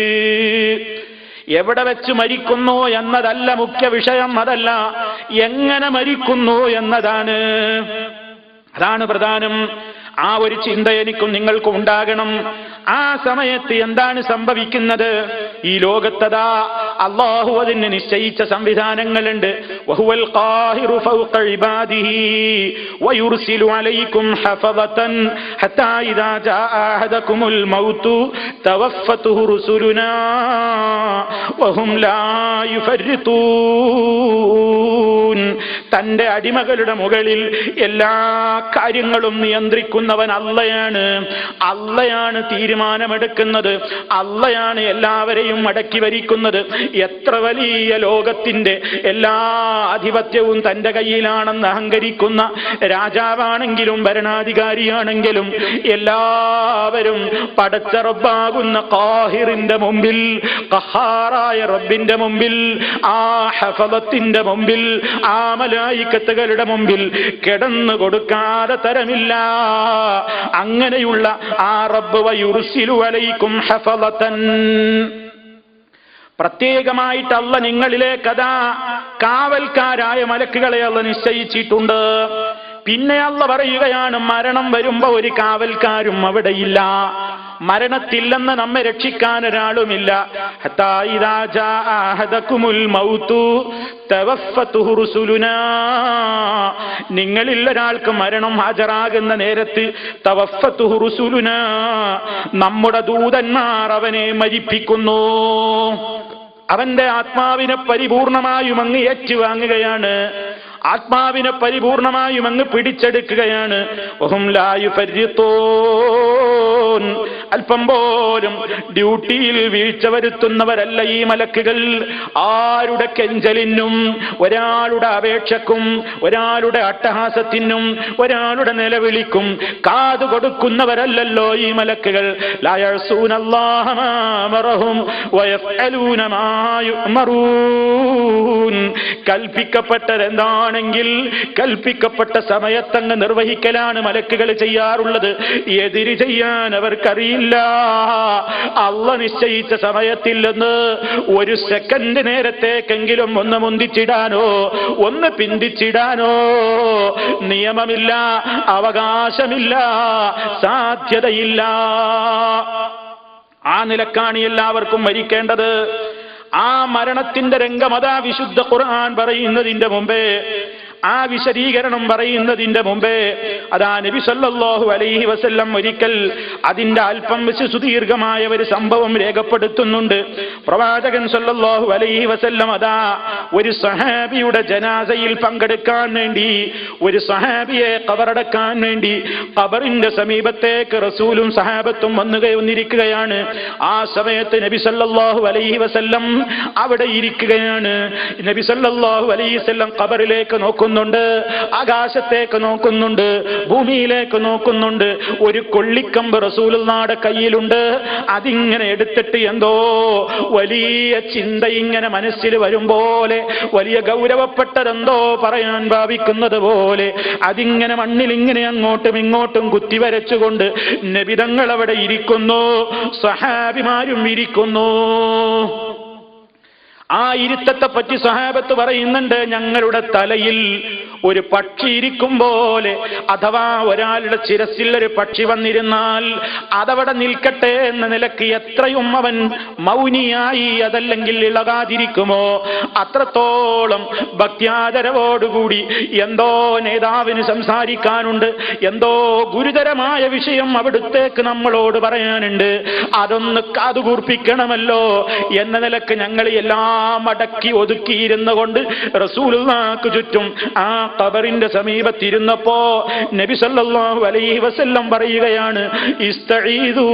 എവിടെ വെച്ച് മരിക്കുന്നു എന്നതല്ല മുഖ്യ വിഷയം, അതല്ല എങ്ങനെ മരിക്കുന്നു എന്നതാണ്. അതാണ് പ്രധാനം. ആ ഒരു ചിന്ത എനിക്കും നിങ്ങൾക്കും ഉണ്ടാകണം. ആ സമയത്ത് എന്താണ് സംഭവിക്കുന്നത്? ഈ ലോകത്തതാ അല്ലാഹു അതിന് നിശ്ചയിച്ച സംവിധാനങ്ങളുണ്ട്. വഹുവൽ ഖാഹിറു ഫൗഖ ഇബാദിഹി വയുർസിലു അലൈക്കും ഹഫദതൻ ഹത്താ ഇദാ ജാഅ അഹദകുമുൽ മൗതു തവഫത്തുഹു റുസുലുനാ വഹും ലാ യുഫർരിതൂൻ. തന്റെ അടിമകളുടെ മുകളിൽ എല്ലാ കാര്യങ്ങളും നിയന്ത്രിക്കുന്നവൻ അള്ളയാണ്. അള്ളയാണ് തീരുമാനമെടുക്കുന്നത്. അള്ളയാണ് എല്ലാവരെയും അടക്കി ഭരിക്കുന്നത്. എത്ര വലിയ ലോകത്തിന്റെ എല്ലാ ആധിപത്യവും തന്റെ കയ്യിലാണെന്ന് അഹങ്കരിക്കുന്ന രാജാവാണെങ്കിലും ഭരണാധികാരിയാണെങ്കിലും എല്ലാവരും പടച്ച റബ്ബാകുന്ന ഖാഹിറിന്റെ മുമ്പിൽ, ഖഹാറായ റബ്ബിന്റെ മുമ്പിൽ, ആ ഹഫളത്തിന്റെ മുമ്പിൽ, ആ മലായികത്തുകളുടെ മുമ്പിൽ കിടന്നു കൊടുക്കാതെ തരമില്ല. അങ്ങനെയുള്ള ആ റബ്ബ് വയുർസിലു അലൈക്കും ഹഫളതൻ, പ്രത്യേകമായിട്ട് അല്ല നിങ്ങളിലേക്ക് അതാ കാവൽക്കാരായ മലക്കുകളെ അല്ല നിശ്ചയിച്ചിട്ടുണ്ട്. പിന്നെ അല്ല പറയുകയാണ്, മരണം വരുമ്പോ ഒരു കാവൽക്കാരും അവിടെയില്ല, മരണത്തില്ലെന്ന് നമ്മെ രക്ഷിക്കാൻ ഒരാളുമില്ല. ഹത്താ ഇദാ ജാഅ അഹദകുമുൽ മൗതു തവഫത്തുഹു റുസുലുനാ, നിങ്ങളിൽ ഒരാൾക്ക് മരണം ഹാജരാകുന്ന നേരത്ത് തവഫത്തുഹു റുസുലുനാ, നമ്മുടെ ദൂതന്മാർ അവനെ മരിപ്പിക്കുന്നു. അവന്റെ ആത്മാവിനെ പരിപൂർണമായും അങ്ങ് ഏറ്റുവാങ്ങുകയാണ്, ആത്മാവിനെ പരിപൂർണമായും അങ്ങ് പിടിച്ചെടുക്കുകയാണ്. വഹും ലാ യുഫർരിതൂൻ, അല്പം പോലും ഡ്യൂട്ടിയിൽ വീഴ്ച വരുത്തുന്നവരല്ല ഈ മലക്കുകൾ. ആരുടെ കെഞ്ചലിനും, ഒരാളുടെ അപേക്ഷക്കും, ഒരാളുടെ അട്ടഹാസത്തിനും, ഒരാളുടെ നിലവിളിക്കും കാതു കൊടുക്കുന്നവരല്ലല്ലോ ഈ മലക്കുകൾ. ലാ യഅ്സൂനല്ലാഹ മാ അമറഹും വയഫ്അലൂന മാ യുഅ്മറൂൻ, കൽപ്പിക്കപ്പെട്ടതെന്താ കർമ്മമാണെങ്കിൽ കൽപ്പിക്കപ്പെട്ട സമയത്തങ്ങ് നിർവഹിക്കലാണ് മലക്കുകൾ ചെയ്യാറുള്ളത്. എതിര് ചെയ്യാൻ അവർക്കറിയില്ല. അല്ലാഹ് നിശ്ചയിച്ച സമയത്തിൽ നിന്ന് ഒരു സെക്കൻഡ് നേരത്തേക്കെങ്കിലും ഒന്ന് മുന്തിച്ചിടാനോ ഒന്ന് പിന്തിച്ചിടാനോ നിയമമില്ല, അവകാശമില്ല, സാധ്യതയില്ല. ആ നിലക്കാണ് എല്ലാവർക്കും മരിക്കേണ്ടത്. ആ മരണത്തിന്റെ രംഗം അതാ വിശുദ്ധ ഖുർആൻ പറയുന്നതിന്റെ മുമ്പേ, ആ വിശദീകരണം പറയുന്നതിന്റെ മുമ്പേ അതാ നബി സല്ലല്ലാഹു അലൈഹി വസല്ലം ഒരിക്കൽ അതിന്റെ അല്പം വെച്ച് സുദീർഘമായ ഒരു സംഭവം രേഖപ്പെടുത്തുന്നുണ്ട്. പ്രവാചകൻ സല്ലല്ലാഹു അലൈഹി വസല്ലം അതാ ഒരു സഹാബിയുടെ ജനാസയിൽ പങ്കെടുക്കാൻ വേണ്ടി, ഒരു സഹാബിയെ ഖബറടക്കാൻ വേണ്ടി ഖബറിന്റെ സമീപത്തേക്ക് റസൂലും സഹാബത്തും വന്നിരിക്കുകയാണ്. ആ സമയത്ത് നബി സല്ലല്ലാഹു അലൈഹി വസല്ലം അവിടെ ഇരിക്കുകയാണ്. നബി സല്ലല്ലാഹു അലൈഹി വസല്ലം ഖബറിലേക്ക് നോക്കുന്നു, ആകാശത്തേക്ക് നോക്കുന്നുണ്ട്, ഭൂമിയിലേക്ക് നോക്കുന്നുണ്ട്. ഒരു കൊള്ളിക്കമ്പ് റസൂലുള്ളാഹിയുടെ കയ്യിലുണ്ട്. അതിങ്ങനെ എടുത്തിട്ട് എന്തോ വലിയ ചിന്ത ഇങ്ങനെ മനസ്സിൽ വരും പോലെ, വലിയ ഗൗരവപ്പെട്ടതെന്തോ പറയാൻ ഭാവിക്കുന്നത് പോലെ അതിങ്ങനെ മണ്ണിൽ ഇങ്ങനെ അങ്ങോട്ടും ഇങ്ങോട്ടും കുത്തിവരച്ചുകൊണ്ട് നബിതങ്ങൾ അവിടെ ഇരിക്കുന്നു, സഹാബിമാരും ഇരിക്കുന്നു. ആ ഇരുത്തത്തെ പറ്റി സഹാബത്ത് പറയുന്നുണ്ട്, ഞങ്ങളുടെ തലയിൽ ഒരു പക്ഷി ഇരിക്കും പോലെ, അഥവാ ഒരാളുടെ ശിരസിൽ ഒരു പക്ഷി വന്നിരുന്നാൽ അതവിടെ നിൽക്കട്ടെ എന്ന നിലയ്ക്ക് എത്രയും അവൻ മൗനിയായി അതല്ലെങ്കിൽ ഇളകാതിരിക്കുമോ അത്രത്തോളം ഭക്ത്യാദരവോടുകൂടി എന്തോ നേതാവിന് സംസാരിക്കാനുണ്ട്, എന്തോ ഗുരുതരമായ വിഷയം അവിടുത്തേക്ക് നമ്മളോട് പറയാനുണ്ട്, അതൊന്ന് കാതുകൂർപ്പിക്കണമല്ലോ എന്ന നിലക്ക് ഞങ്ങൾ എല്ലാം മടക്കി ഒതുക്കിയിരുന്നു കൊണ്ട് റസൂലുള്ളാഹിക്ക് ചുറ്റും ആ ഖബറിന്റെ സമീപത്തിരുന്നപ്പോ നബി സല്ലല്ലാഹു അലൈഹി വസല്ലം പറയുകയാണ്, ഇസ്തഈദു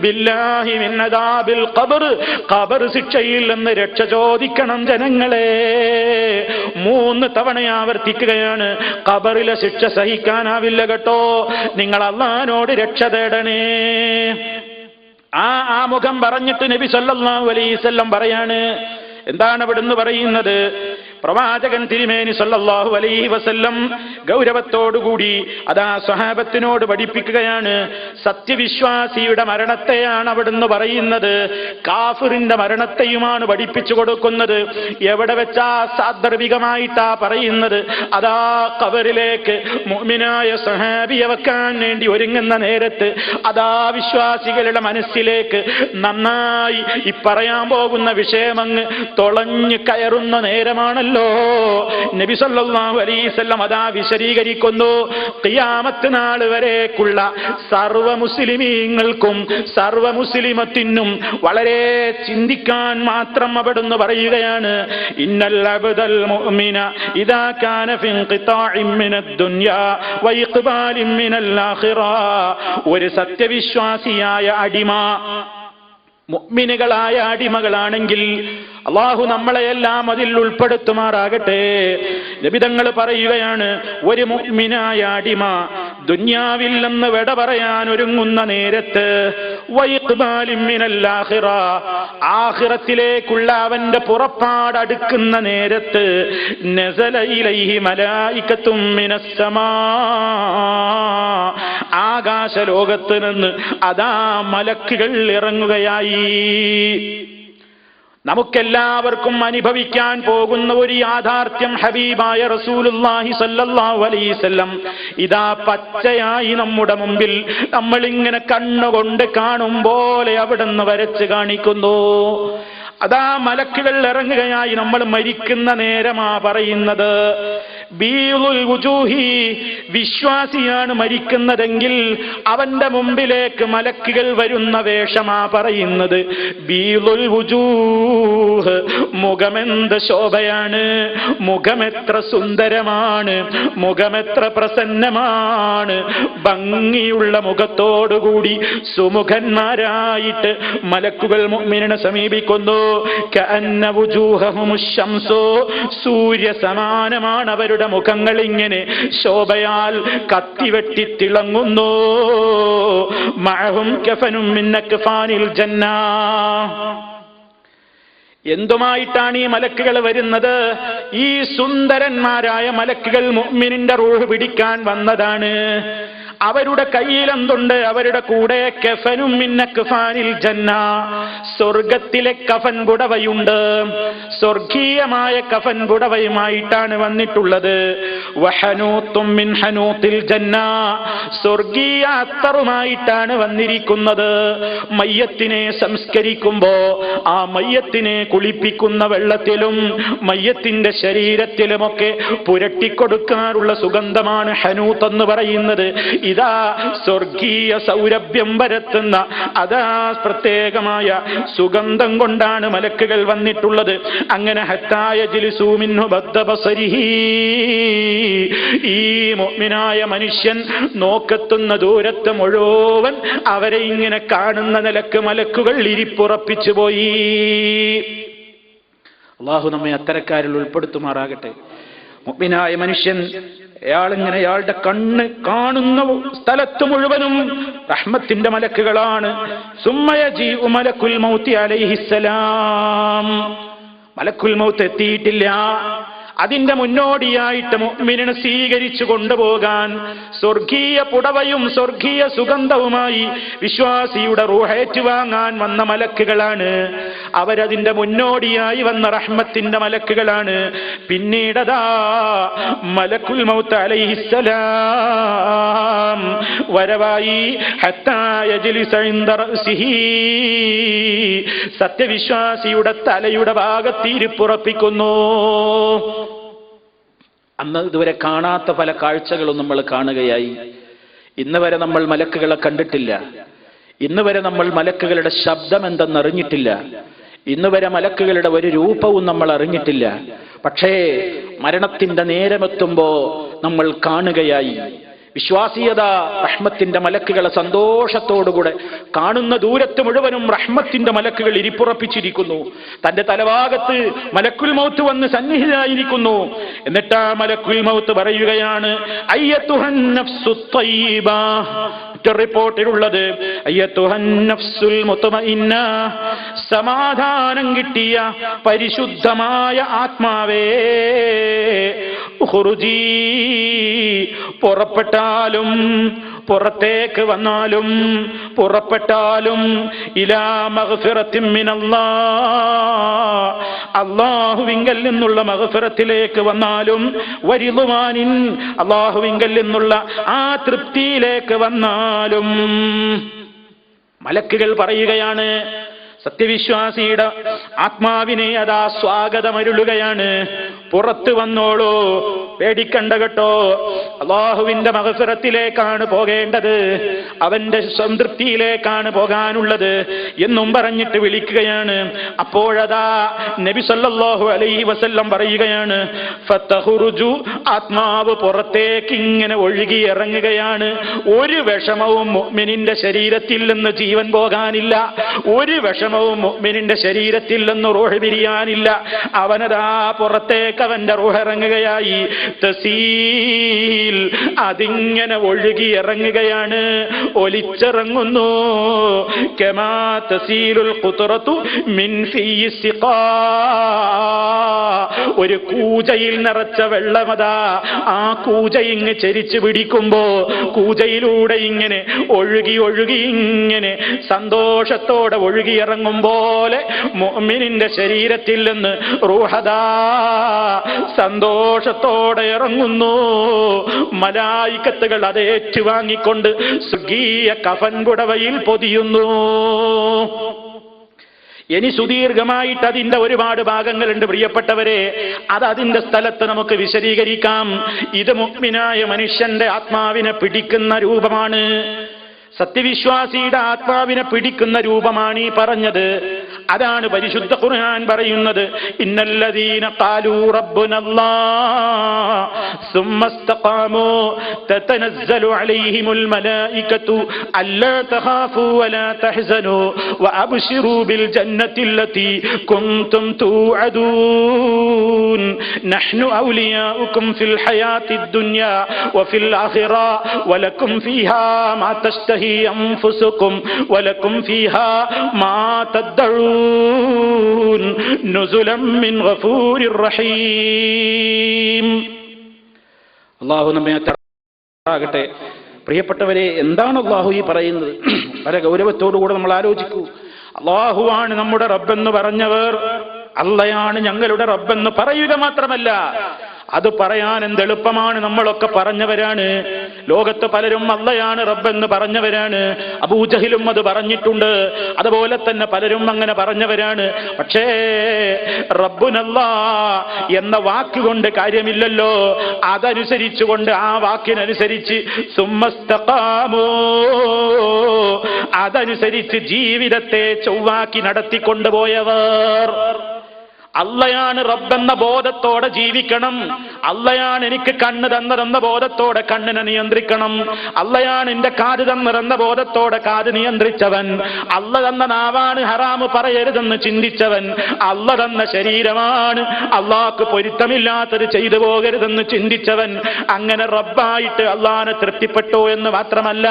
ബില്ലാഹി മിൻ അദാബിൽ ഖബർ, ഖബർ ശിക്ഷയിൽ നിന്ന് രക്ഷ ചോദിക്കണം ജനങ്ങളെ. 3 തവണ ആവർത്തിക്കുകയാണ്. ഖബറിലെ ശിക്ഷ സഹിക്കാനാവില്ല കേട്ടോ, നിങ്ങൾ അല്ലാഹുവിനോട് രക്ഷ തേടണേ. ആ മുഖം പറഞ്ഞിട്ട് നബി സല്ലല്ലാഹു അലൈഹി വസല്ലം പറയാണ്, എന്താണ് അവിടുന്ന് പറയുന്നത്? പ്രവാചകൻ തിരുമേനി സല്ലല്ലാഹു അലൈഹി വസല്ലം ഗൗരവത്തോടുകൂടി അതാ സ്വഹാബത്തിനോട് പഠിപ്പിക്കുകയാണ്. സത്യവിശ്വാസിയുടെ മരണത്തെയാണ് അവിടുന്ന് പറയുന്നത്, കാഫിറിന്റെ മരണത്തെയുമാണ് പഠിപ്പിച്ചു കൊടുക്കുന്നത്. എവിടെ വെച്ചാ സാന്ദർഭികമായിട്ടാ പറയുന്നത്? അതാ ഖബറിലേക്ക് മുഅ്മിനായ സ്വഹാബിയെ വെക്കാൻ വേണ്ടി ഒരുങ്ങുന്ന നേരത്ത് അതാ വിശ്വാസികളുടെ മനസ്സിലേക്ക് നന്നായി ഈ പറയാൻ പോകുന്ന വിഷയമങ്ങ് തുളഞ്ഞു കയറുന്ന നേരമാണല്ലോ. നബി സല്ലല്ലാഹു അലൈഹി വസല്ലം അതാ വിശദീകരിക്കുന്നു, ഖിയാമത്ത് നാൾ വരേക്കുള്ള സർവ്വ മുസ്ലിമീങ്ങൾക്കും സർവ്വ മുസ്ലിമത്തിനും വളരെ ചിന്തിക്കാൻ മാത്രം അവിടുന്ന് പറയുകയാണ്, ഇന്നൽ അബ്ദൽ മുഅ്മിന ഇദാ കാന ഫി ഇൻഖിതാഇൻ മിനദ് ദുനിയാ വ ഇഖ്ബാലിൻ മിനൽ ആഖിറ. ഒരു സത്യവിശ്വാസിയായ അടിമ, മുഅ്മിനുകളായ അടിമകളാണെങ്കിൽ അല്ലാഹു നമ്മളെയെല്ലാം അതിൽ ഉൾപ്പെടുത്തുമാറാകട്ടെ. നബിതങ്ങൾ പറയുകയാണ്, ഒരു മുഅ്മിനായ അടിമ ദുനിയാവിൽ നിന്ന് വിട പറയാൻ ഒരുങ്ങുന്ന നേരത്ത് വഇഖ്ബാലിൻ മിനൽ ആഖിറ, ആഖിറത്തിലേക്കുള്ള അവന്റെ പുറപ്പാട് അടുക്കുന്ന നേരത്ത് നസല ഇലൈഹി മലായികത്തും മിനസ് സമാ, ആകാശ ലോകത്ത് നിന്ന് അതാ മലക്കുകൾ ഇറങ്ങുകയായി. നമുക്കെല്ലാവർക്കും അനുഭവിക്കാൻ പോകുന്ന ഒരു യാഥാർത്ഥ്യം ഹബീബായ റസൂലുള്ളാഹി സ്വല്ലല്ലാഹു അലൈഹി വസല്ലം ഇതാ പച്ചയായി നമ്മുടെ മുമ്പിൽ നമ്മളിങ്ങനെ കണ്ണുകൊണ്ട് കാണും പോലെ അവിടുന്ന് വരച്ച് കാണിക്കുന്നു. അതാ മലക്കുകൾ ഇറങ്ങുകയായി. നമ്മൾ മരിക്കുന്ന നേരമാ പറയുന്നത്. ബീളുൽ വുജൂഹി, വിശ്വാസിയാണ് മരിക്കുന്നതെങ്കിൽ അവന്റെ മുമ്പിലേക്ക് മലക്കുകൾ വരുന്ന വേഷമാ പറയുന്നത്. ബീളുൽ വുജൂഹ്, മുഖമെന്ത് ശോഭയാണ്, മുഖമെത്ര സുന്ദരമാണ്, മുഖമെത്ര പ്രസന്നമാണ്. ഭംഗിയുള്ള മുഖത്തോടുകൂടി സുമുഖന്മാരായിട്ട് മലക്കുകൾ മുഅ്മിനിനെ സമീപിക്കുന്നു. കഅന്ന വുജൂഹഹുമുശ് ശംസു, സൂര്യ സമാനമാണ് അവരുടെ മുഖങ്ങൾ, ഇങ്ങനെ ശോഭയാൽ കത്തിവെട്ടി തിളങ്ങുന്നു. മഅഹും കഫനും മിൻ അക്ഫാനിൽ ജന്ന. എന്തുമായിട്ടാണ് ഈ മലക്കുകൾ വരുന്നത്? ഈ സുന്ദരന്മാരായ മലക്കുകൾ മുഅ്മിനിന്റെ റൂഹ് പിടിക്കാൻ വന്നതാണ്. അവരുടെ കയ്യിൽ എന്തുണ്ട്? അവരുടെ കൂടെ കഫനും മിൻ അക്ഫാനിൽ ജന്ന, സ്വർഗത്തിലെ കഫൻ പുടവയുണ്ട്. സ്വർഗീയമായ കഫൻ പുടവയുമായിട്ടാണ് വന്നിട്ടുള്ളത്. വഹനൂത്തും മിൻ ഹനൂത്തിൽ ജന്ന, സ്വർഗീയ അത്തറുമായിട്ടാണ് വന്നിരിക്കുന്നത്. മയ്യത്തിനെ സംസ്കരിക്കുമ്പോ ആ മയ്യത്തിനെ കുളിപ്പിക്കുന്ന വെള്ളത്തിലും മയ്യത്തിന്റെ ശരീരത്തിലുമൊക്കെ പുരട്ടിക്കൊടുക്കാറുള്ള സുഗന്ധമാണ് ഹനൂത്ത് എന്ന് പറയുന്നത്. ഇതാ സ്വർഗീയ സൗരഭ്യം പരത്തുന്ന അതാ പ്രത്യേകമായ സുഗന്ധം കൊണ്ടാണ് മലക്കുകൾ വന്നിട്ടുള്ളത്. അങ്ങനെ ഹത്തായ ജിലിസൂ മിൻഹു ബദ്ദ ബസരിഹി, ഈ മുഅ്മിനായ മനുഷ്യൻ നോക്കെത്തുന്ന ദൂരത്ത് മുഴുവൻ അവരെ ഇങ്ങനെ കാണുന്ന നിലക്ക് മലക്കുകൾ ഇരിപ്പുറപ്പിച്ചു പോയി. അല്ലാഹു നമ്മെ അത്തരക്കാരിൽ ഉൾപ്പെടുത്തുമാറാകട്ടെ. മുഅ്മിനായ മനുഷ്യൻ അയാളിങ്ങനെ അയാളുടെ കണ്ണ് കാണുന്ന സ്ഥലത്ത് മുഴുവനും റഹ്മത്തിന്റെ മലക്കുകളാണ്. സുമ്മയജീഉ മലക്കുൽ മൗത്തി അലൈഹിസ്സലാം, മലക്കുൽ മൗത്ത് എത്തിയിട്ടില്ല. അതിന്റെ മുന്നോടിയായിട്ട് മുഅ്മിനിനെ സ്വീകരിച്ചു കൊണ്ടുപോകാൻ സ്വർഗീയ പുടവയും സ്വർഗീയ സുഗന്ധവുമായി വിശ്വാസിയുടെ റൂഹ് ഏറ്റുവാങ്ങാൻ വന്ന മലക്കുകളാണ്. അവരതിന്റെ മുന്നോടിയായി വന്ന റഹ്മത്തിന്റെ മലക്കുകളാണ്. പിന്നീടതാ മലക്കുൽ മൗത്ത് അലൈഹിസ്സലാം വരവായി. ഹത്താ യജ്ലിസ ഇൻദ റഅ്സിഹി, സത്യവിശ്വാസിയുടെ തലയുടെ ഭാഗത്ത് ഇരിപ്പുറപ്പിക്കുന്നു. അന്ന് ഇതുവരെ കാണാത്ത പല കാഴ്ചകളും നമ്മൾ കാണുകയായി. ഇന്ന് വരെ നമ്മൾ മലക്കുകളെ കണ്ടിട്ടില്ല. ഇന്ന് വരെ നമ്മൾ മലക്കുകളുടെ ശബ്ദം എന്തെന്നറിഞ്ഞിട്ടില്ല. ഇന്ന് വരെ മലക്കുകളുടെ ഒരു രൂപവും നമ്മൾ അറിഞ്ഞിട്ടില്ല. പക്ഷേ മരണത്തിന്റെ നേരമെത്തുമ്പോ നമ്മൾ കാണുകയായി. വിശ്വാസീയത റഹ്മത്തിന്റെ മലക്കുകളെ സന്തോഷത്തോടുകൂടെ കാണുന്ന ദൂരത്ത് മുഴുവനും റഹ്മത്തിന്റെ മലക്കുകൾ ഇരിപ്പുറപ്പിച്ചിരിക്കുന്നു. തന്റെ തലഭാഗത്ത് മലക്കുൽ മൗത്ത് വന്ന് സന്നിഹിതനായിരിക്കുന്നു. എന്നിട്ട് ആ മലക്കുൽ മൗത്ത് പറയുകയാണ്, അയ്യത്തുഹൻ നഫ്സുത് ത്വയ്യിബ. റിപ്പോർട്ടിലുള്ളത് അയ്യത്തുഹൻ നഫ്സുൽ മുത്മഇന്ന, സമാധാനം കിട്ടിയ പരിശുദ്ധമായ ആത്മാവേ, ഖുറുജി, പുറപ്പെട്ടാലും പുറത്തേക്ക് വന്നാലും പുറപ്പെട്ടാലും ഇലാ മഗ്ഫിറത്തിൻ മിനല്ലാഹ്, അല്ലാഹുവിങ്കൽ നിന്നുള്ള മഗ്ഫിറത്തിലേക്ക് വന്നാലും, വരിളുവാനിൻ, അല്ലാഹുവിങ്കൽ നിന്നുള്ള ആ തൃപ്തിയിലേക്ക് വന്നാലും. മലക്കുകൾ പറയുകയാണ്, സത്യവിശ്വാസിയുടെ ആത്മാവിനെ അതാ സ്വാഗതമരുളുകയാണ്. പുറത്തു വന്നോളൂ, പേടിക്കണ്ട കേട്ടോ, അല്ലാഹുവിന്റെ മഗ്ഫിറത്തിലേക്കാണ് പോകേണ്ടത്, അവന്റെ സംതൃപ്തിയിലേക്കാണ് പോകാനുള്ളത് എന്നും പറഞ്ഞിട്ട് വിളിക്കുകയാണ്. അപ്പോഴതാ നബി സല്ലല്ലാഹു അലൈഹി വസല്ലം പറയുകയാണ്, ഫതഖുറുജു, ആത്മാവ് പുറത്തേക്ക് ഇങ്ങനെ ഒഴുകി ഇറങ്ങുകയാണ്. ഒരു വിഷമവും മുഅ്മിനിന്റെ ശരീരത്തിൽ നിന്ന് ജീവൻ പോകാനില്ല. ഒരു വിഷമവും മുഅ്മിനിന്റെ ശരീരത്തിൽ നിന്ന് റൂഹ് പിരിയാനില്ല. അവനതാ പുറത്തേക്ക് അവന്റെ റൂഹ് ഇറങ്ങുകയായി. തസീൽ, അതിങ്ങനെ ഒഴുകി ഇറങ്ങുകയാണ്, ഒലിച്ചിറങ്ങുന്നു. കമാ തസീലുൽ ഖുത്രതു മിൻ ഫീ സിഖാ, ഒരു കൂജയിൽ നിറച്ച വെള്ളമതാ ആ കൂജ ഇങ്ങ് ചരിച്ചു പിടിക്കുമ്പോ കൂജയിലൂടെ ഇങ്ങനെ ഒഴുകി ഒഴുകി ഇങ്ങനെ സന്തോഷത്തോടെ ഒഴുകി ഇറങ്ങും പോലെ മുഅ്മിനിന്റെ ശരീരത്തിൽ നിന്ന് റൂഹദാ സന്തോഷത്തോടെ ഇറങ്ങുന്നു. മലായികത്തുകൾ അത് ഏറ്റുവാങ്ങിക്കൊണ്ട് സ്വർഗീയ കഫൻ പുടവയിൽ പൊതിയുന്നു. ഇനി സുദീർഘമായിട്ട് അതിന്റെ ഒരുപാട് ഭാഗങ്ങളുണ്ട് പ്രിയപ്പെട്ടവരെ, അത് അതിന്റെ സ്ഥലത്ത് നമുക്ക് വിശദീകരിക്കാം. ഇത് മുഅ്മിനായ മനുഷ്യന്റെ ആത്മാവിനെ പിടിക്കുന്ന രൂപമാണ്. സത്യവിശ്വാസിയുടെ ആത്മാവിനെ പിടിക്കുന്ന രൂപമാണ് ഈ പറഞ്ഞത്. അതാണ് പരിശുദ്ധ ഖുർആൻ പറയുന്നത്, ഇന്നല്ലദീന ഖാലൂ റബ്ബുനല്ലാഹ് സുമ്മസ്തഖാമൂ തതനസ്സലു അലൈഹിമുൽ മലായികതു അല്ലാ തഖാഫൂ വലാ തഹ്സനൂ വഅബ്ശിറൂ ബിൽ ജന്നത്തില്ലതീ കുൻതും തൂഅദൂൻ നഹ്നു ഔലിയാഉകും ഫിൽ ഹയാത്തിദ് ദുനിയാ വഫിൽ ആഖിറ വലക്കും ഫീഹാ മാ തശ്തഹി അൻഫുസുകും വലക്കും ഫീഹാ മാ തദ്ദഊൻ. തഖാഫൂൻ നുസുലം മിൻ ഗഫൂരിർ റഹീം. അല്ലാഹു നമ്മെ ആകട്ടെ. പ്രിയപ്പെട്ടവരെ, എന്താണ് അല്ലാഹു ഈ പറയുന്നത്? വളരെ ഗൗരവത്തോടുകൂടെ നമ്മൾ ആലോചിക്കൂ. അല്ലാഹുവാണ് നമ്മുടെ റബ്ബെന്ന് പറഞ്ഞവർ അള്ളയാണ് ഞങ്ങളുടെ റബ്ബെന്ന് പറയുക മാത്രമല്ല, അത് പറയാൻ എന്തെളുപ്പമാണ്. നമ്മളൊക്കെ പറഞ്ഞവരാണ്. ലോകത്ത് പലരും അള്ളയാണ് റബ്ബെന്ന് പറഞ്ഞവരാണ്. അബൂജഹിലും അത് പറഞ്ഞിട്ടുണ്ട്. അതുപോലെ തന്നെ പലരും അങ്ങനെ പറഞ്ഞവരാണ്. പക്ഷേ റബ്ബുനല്ലാ എന്ന വാക്കുകൊണ്ട് കാര്യമില്ലല്ലോ. അതനുസരിച്ചുകൊണ്ട്, ആ വാക്കിനനുസരിച്ച് സുമ്മസ്തഖാമൂ, അതനുസരിച്ച് ജീവിതത്തെ ചൊവ്വാക്കി നടത്തിക്കൊണ്ടുപോയവർ. അള്ളയാണ് റബ്ബെന്ന ബോധത്തോടെ ജീവിക്കണം. അള്ളയാണ് എനിക്ക് കണ്ണ് തന്നതെന്ന ബോധത്തോടെ കണ്ണിനെ നിയന്ത്രിക്കണം. അള്ളയാണ് എന്റെ കാത് തന്നതെന്ന ബോധത്തോടെ കാത് നിയന്ത്രിച്ചവൻ. അള്ള തന്ന നാവാണ് ഹറാമ് പറയരുതെന്ന് ചിന്തിച്ചവൻ. അള്ള തന്ന ശരീരമാണ് അള്ളാഹ്ക്ക് പൊരുത്തമില്ലാത്തത് ചെയ്തു പോകരുതെന്ന് ചിന്തിച്ചവൻ. അങ്ങനെ റബ്ബായിട്ട് അള്ളാഹിനെ തൃപ്തിപ്പെട്ടു എന്ന് മാത്രമല്ല,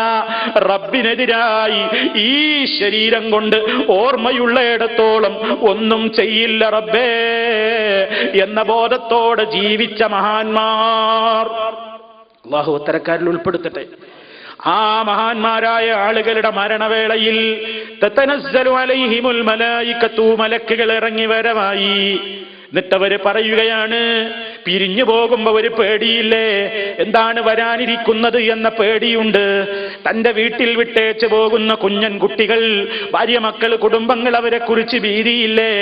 റബ്ബിനെതിരായി ഈ ശരീരം കൊണ്ട് ഓർമ്മയുള്ളയിടത്തോളം ഒന്നും ചെയ്യില്ല റബ്ബേ എന്ന ബോധത്തോടെ ജീവിച്ച മഹാന്മാർ അല്ലാഹു അത്തരക്കാരിൽ ഉൾപ്പെടുത്തട്ടെ. ആ മഹാന്മാരായ ആളുകളുടെ മരണവേളയിൽ തതനസ്സലു അലൈഹിമുൽ മലായികത്തു, മലക്കുകൾ ഇറങ്ങി വരവായി. എന്നിട്ടവര് പറയുകയാണ്, പിരിഞ്ഞു പോകുമ്പോ ഒരു പേടിയില്ലേ? എന്താണ് വരാനിരിക്കുന്നത് എന്ന പേടിയുണ്ട്. തന്റെ വീട്ടിൽ വിട്ടേച്ച് പോകുന്ന കുഞ്ഞൻ കുട്ടികൾ, ഭാര്യ, മക്കൾ, കുടുംബങ്ങൾ, അവരെ കുറിച്ച് ഭീതിയില്ലേ?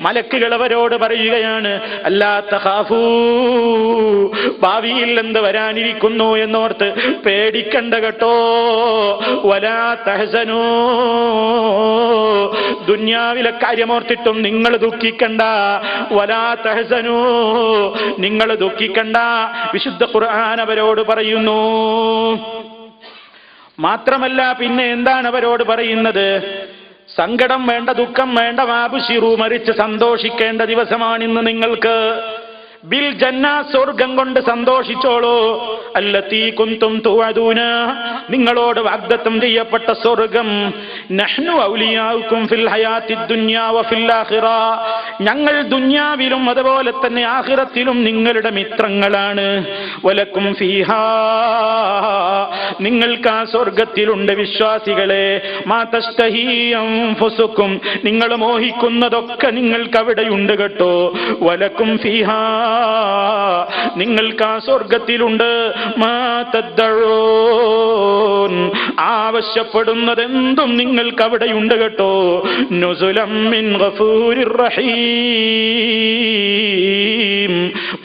മലക്കുകൾ അവരോട് പറയുകയാണ്, അല്ലാ തഖാഫൂ, ഭാവിയിൽ എന്ത് വരാനിരിക്കുന്നു എന്നോർത്ത് പേടിക്കണ്ട കേട്ടോ. വലാ തഹ്സനൂ, ദുന്യാവിലെ കാര്യമോർത്തിട്ടും നിങ്ങൾ ദുഃഖിക്കണ്ട. വലാ തഹ്സനൂ, നിങ്ങൾ ദുഃഖിക്കണ്ട. വിശുദ്ധ ഖുർആൻ അവരോട് പറയുന്നു. മാത്രമല്ല, പിന്നെ എന്താണ് അവരോട് പറയുന്നത്? സങ്കടം വേണ്ട, ദുഃഖം വേണ്ട. വാബുശിറു, മരിച്ച് സന്തോഷിക്കേണ്ട ദിവസമാണിന്ന് നിങ്ങൾക്ക്. ബിൽ ജന്ന, സ്വർഗം കൊണ്ട് സന്തോഷിച്ചോളൂ. അല്ലതീ കുന്തും തുഅദൂന, നിങ്ങളോട് വാഗ്ദത്തം ചെയ്യപ്പെട്ട സ്വർഗം. നഹ്നു ഔലിയാഉകും ഫിൽ ഹയാത്തിദ് ദുനിയാ വഫിൽ ആഖിറ, ഞങ്ങൾ ദുനിയാവിലും അതുപോലെ തന്നെ ആഖിറത്തിലും നിങ്ങളുടെ മിത്രങ്ങളാണ്. വലക്കും ഫീഹാ, നിങ്ങൾക്ക് ആ സ്വർഗത്തിലുണ്ട് വിശ്വാസികളെ. മാ തസ്തഹീ അൻഫുസുകും, നിങ്ങൾ മോഹിക്കുന്നതൊക്കെ നിങ്ങൾക്ക് അവിടെയുണ്ട് കേട്ടോ. വലക്കും ഫീഹാ, നിങ്ങൾക്ക് ആ സ്വർഗത്തിലുണ്ട് മാ തദ്ദഊൻ, ആവശ്യപ്പെടുന്നതെന്തും നിങ്ങൾക്ക് അവിടെയുണ്ട് കേട്ടോ. നുസുലം മിൻ ഗഫൂരിർ റഹീം,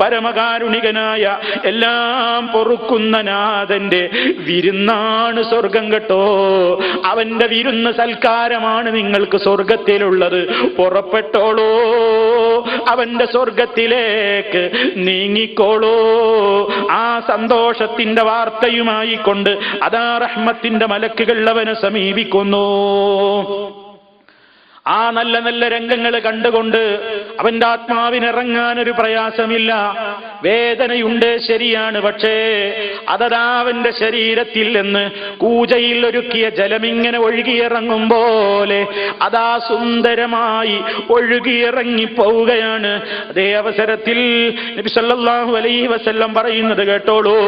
പരമകാരുണികനായ എല്ലാം പൊറുക്കുന്ന നാഥന്റെ വിരുന്നാണ് സ്വർഗം കേട്ടോ. അവന്റെ വിരുന്ന് സൽക്കാരമാണ് നിങ്ങൾക്ക് സ്വർഗത്തിലുള്ളത്. പുറപ്പെട്ടോളൂ, അവന്റെ സ്വർഗത്തിലേക്ക് നീങ്ങിക്കോളൂ. ആ സന്തോഷത്തിന്റെ വാർത്തയുമായി കൊണ്ട് അതാ റഹ്മത്തിന്റെ മലക്കുകൾ അവനെ സമീപിക്കുന്നു. ആ നല്ല നല്ല രംഗങ്ങൾ കണ്ടുകൊണ്ട് അവന്റെ ആത്മാവിനിറങ്ങാനൊരു പ്രയാസമില്ല. വേദനയുണ്ട്, ശരിയാണ്. പക്ഷേ അതതാ അവന്റെ ശരീരത്തിൽ നിന്ന് കൂജയിൽ ഒരുക്കിയ ജലമിങ്ങനെ ഒഴുകിയിറങ്ങും പോലെ അതാ സുന്ദരമായി ഒഴുകിയിറങ്ങി പോവുകയാണ്. അതേ അവസരത്തിൽ നബി സല്ലല്ലാഹു അലൈഹി വസല്ലം പറയുന്നത് കേട്ടോളൂ.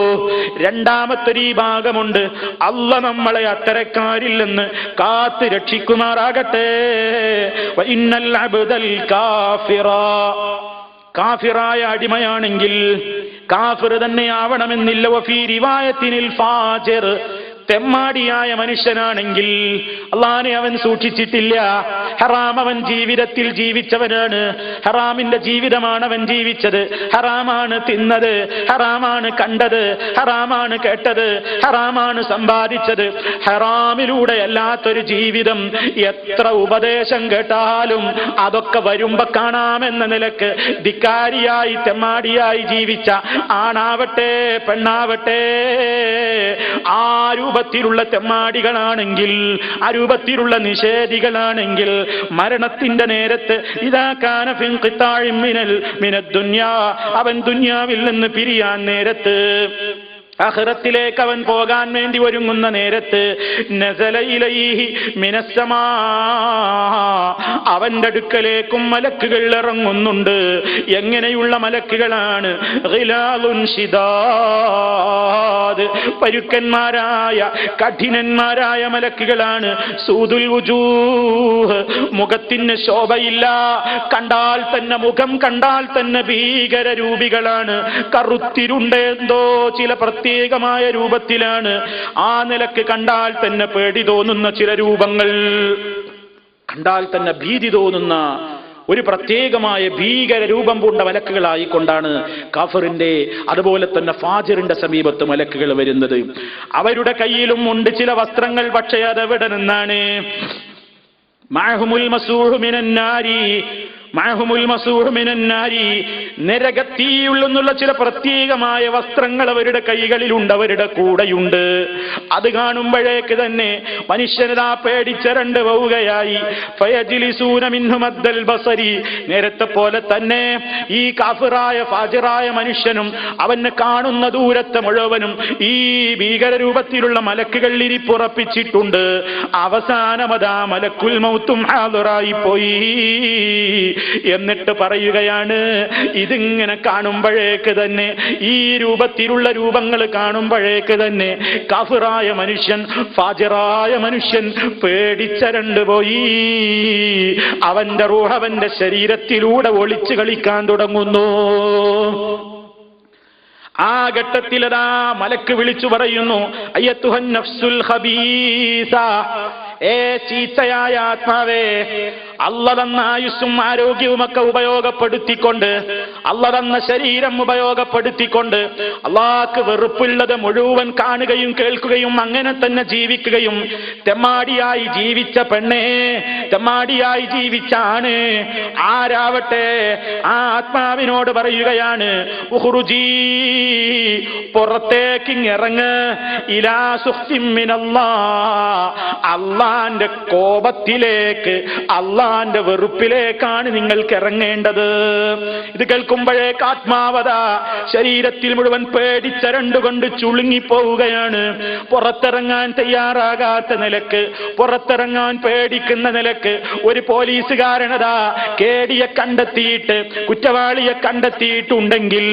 രണ്ടാമത്തൊരു ഈ ഭാഗമുണ്ട്. അല്ല നമ്മളെ അത്തരക്കാരിൽ നിന്ന് കാത്ത് രക്ഷിക്കുമാറാകട്ടെ. വഇന്നൽ അബ്ദൽ കാഫിറായ അടിമയാണെങ്കിൽ കാഫിർ തന്നെയാവണമെന്നില്ല. വഫീ റിവായത്തിനിൽ ഫാജിർ, തെമ്മാടിയായ മനുഷ്യനാണെങ്കിൽ അള്ളാനെ അവൻ സൂക്ഷിച്ചിട്ടില്ല. ഹറാം അവൻ ജീവിതത്തിൽ ജീവിച്ചവനാണ്. ഹറാമിന്റെ ജീവിതമാണ് അവൻ ജീവിച്ചത്. ഹറാമാണ് തിന്നത്, ഹറാമാണ് കണ്ടത്, ഹറാമാണ് കേട്ടത്, ഹറാമാണ് സമ്പാദിച്ചത്. ഹറാമിലൂടെ അല്ലാത്തൊരു ജീവിതം എത്ര ഉപദേശം കേട്ടാലും അതൊക്കെ വരുമ്പോ കാണാമെന്ന നിലക്ക് ധിക്കാരിയായി തെമ്മാടിയായി ജീവിച്ച ആണാവട്ടെ പെണ്ണാവട്ടെ, ആ രൂപത്തിലുള്ള തെമ്മാടികളാണെങ്കിൽ, ആ രൂപത്തിലുള്ള നിഷേധികളാണെങ്കിൽ മരണത്തിന്റെ നേരത്ത് ഇദാ കാന ഫി ഖിതാഇൻ മിനദ് ദുനിയാ, അവൻ ദുനിയാവിൽ നിന്ന് പിരിയാൻ നേരത്ത്, ആഖിറത്തിലേക്ക് അവൻ പോകാൻ വേണ്ടി ഒരുങ്ങുന്ന നേരത്ത്, നസല ഇലൈഹി മിനസ്സമാ, അവന്റെ അടുക്കലേക്കും മലക്കുകൾ ഇറങ്ങുന്നുണ്ട്. എങ്ങനെയുള്ള മലക്കുകളാണ്? ഗിലാലുൻ ശിദാദ്, പരുക്കന്മാരായ കഠിനന്മാരായ മലക്കുകളാണ്. സൂദുൽ വുജൂഹ്, മുഖത്തിന് ശോഭയില്ല, കണ്ടാൽ തന്നെ മുഖം കണ്ടാൽ തന്നെ ഭീകര രൂപികളാണ്. കറുത്തിരുണ്ടെന്തോ ചില പ്രത്യേകമായ രൂപത്തിലാണ്. ആ നിലക്ക് കണ്ടാൽ തന്നെ പേടി തോന്നുന്ന ചില രൂപങ്ങൾ, കണ്ടാൽ തന്നെ ഭീതി തോന്നുന്ന ഒരു പ്രത്യേകമായ ഭീകര രൂപം പൂണ്ട മലക്കുകളായിക്കൊണ്ടാണ് കാഫിറിന്റെ അതുപോലെ തന്നെ ഫാജിറിന്റെ സമീപത്ത് മലക്കുകൾ വരുന്നത്. അവരുടെ കയ്യിലും ഉണ്ട് ചില വസ്ത്രങ്ങൾ. പക്ഷേ അതെവിടെ നിന്നാണ്? മഅഹുമുൽ മസൂഹു മിനൻ നാരി, മഅഹുമുൽ മസൂഹു മിനൻ നാരി, നരകത്തീയുള്ള ചില പ്രത്യേകമായ വസ്ത്രങ്ങൾ അവരുടെ കൈകളിലുണ്ട്, അവരുടെ കൂടെയുണ്ട്. അത് കാണുമ്പോഴേക്ക് തന്നെ മനുഷ്യനതാ പേടിച്ചരണ്ട് പോവുകയായി. ഫയജ്ലിസൂന മിൻഹു മദ്ദൽ ബസരി, നേരത്തെ പോലെ തന്നെ ഈ കാഫിറായ ഫാജിറായ മനുഷ്യനും അവന് കാണുന്ന ദൂരത്തെ മുഴുവനും ഈ ഭീകര രൂപത്തിലുള്ള മലക്കുകൾ ഇരിപ്പുറപ്പിച്ചിട്ടുണ്ട്. അവസാനമതാ മലക്കുൽ മൗത്തും ഹാദിറായി പോയി. എന്നിട്ട് പറയുകയാണ്, ഇതിങ്ങനെ കാണുമ്പോഴേക്ക് തന്നെ, ഈ രൂപത്തിലുള്ള രൂപങ്ങൾ കാണുമ്പോഴേക്ക് തന്നെ കാഫിറായ മനുഷ്യൻ, ഫാജിറായ മനുഷ്യൻ പേടിച്ചരണ്ട് പോയി. അവന്റെ റൂഹ് അവന്റെ ശരീരത്തിലൂടെ ഒളിച്ചു കളിക്കാൻ തുടങ്ങുന്നു. ആ ഘട്ടത്തിലതാ മലക്ക് വിളിച്ചു പറയുന്നു, അയ്യത്തുഹൻ നഫ്സുൽ ഖബീസ, ഏ ചീത്തയായ ആത്മാവേ, അള്ള തന്ന ആയുസ്സും ആരോഗ്യവുമൊക്കെ ഉപയോഗപ്പെടുത്തിക്കൊണ്ട്, അള്ള തന്ന ശരീരം ഉപയോഗപ്പെടുത്തിക്കൊണ്ട്, അള്ളാഹ്ക്ക് വെറുപ്പുള്ളത് മുഴുവൻ കാണുകയും കേൾക്കുകയും അങ്ങനെ തന്നെ ജീവിക്കുകയും തെമ്മാടിയായി ജീവിച്ച പെണ്ണേ, തെമ്മാടിയായി ജീവിച്ച ആണ്, ആരാവട്ടെ ആ ആത്മാവിനോട് പറയുകയാണ്, ഉഖ്റുജീ, പുറത്തേക്കിറങ്ങ്, ഇലാ സുഖ്തിൻ മിനല്ലാഹ്, അള്ളാന്റെ കോപത്തിലേക്ക്, അള്ളാന്റെ വെറുപ്പിലേക്കാണ് നിങ്ങൾക്ക് ഇറങ്ങേണ്ടത്. ഇത് കേൾക്കുമ്പോഴേക്ക് ആത്മാവത ശരീരത്തിൽ മുഴുവൻ പേടിച്ചരണ്ടുകൊണ്ട് ചുളുങ്ങിപ്പോവുകയാണ്. പുറത്തിറങ്ങാൻ തയ്യാറാകാത്ത നിലക്ക്, പുറത്തിറങ്ങാൻ പേടിക്കുന്ന നിലക്ക് ഒരു പോലീസുകാരനതാ കേടിയെ കണ്ടെത്തിയിട്ട്, കുറ്റവാളിയെ കണ്ടെത്തിയിട്ടുണ്ടെങ്കിൽ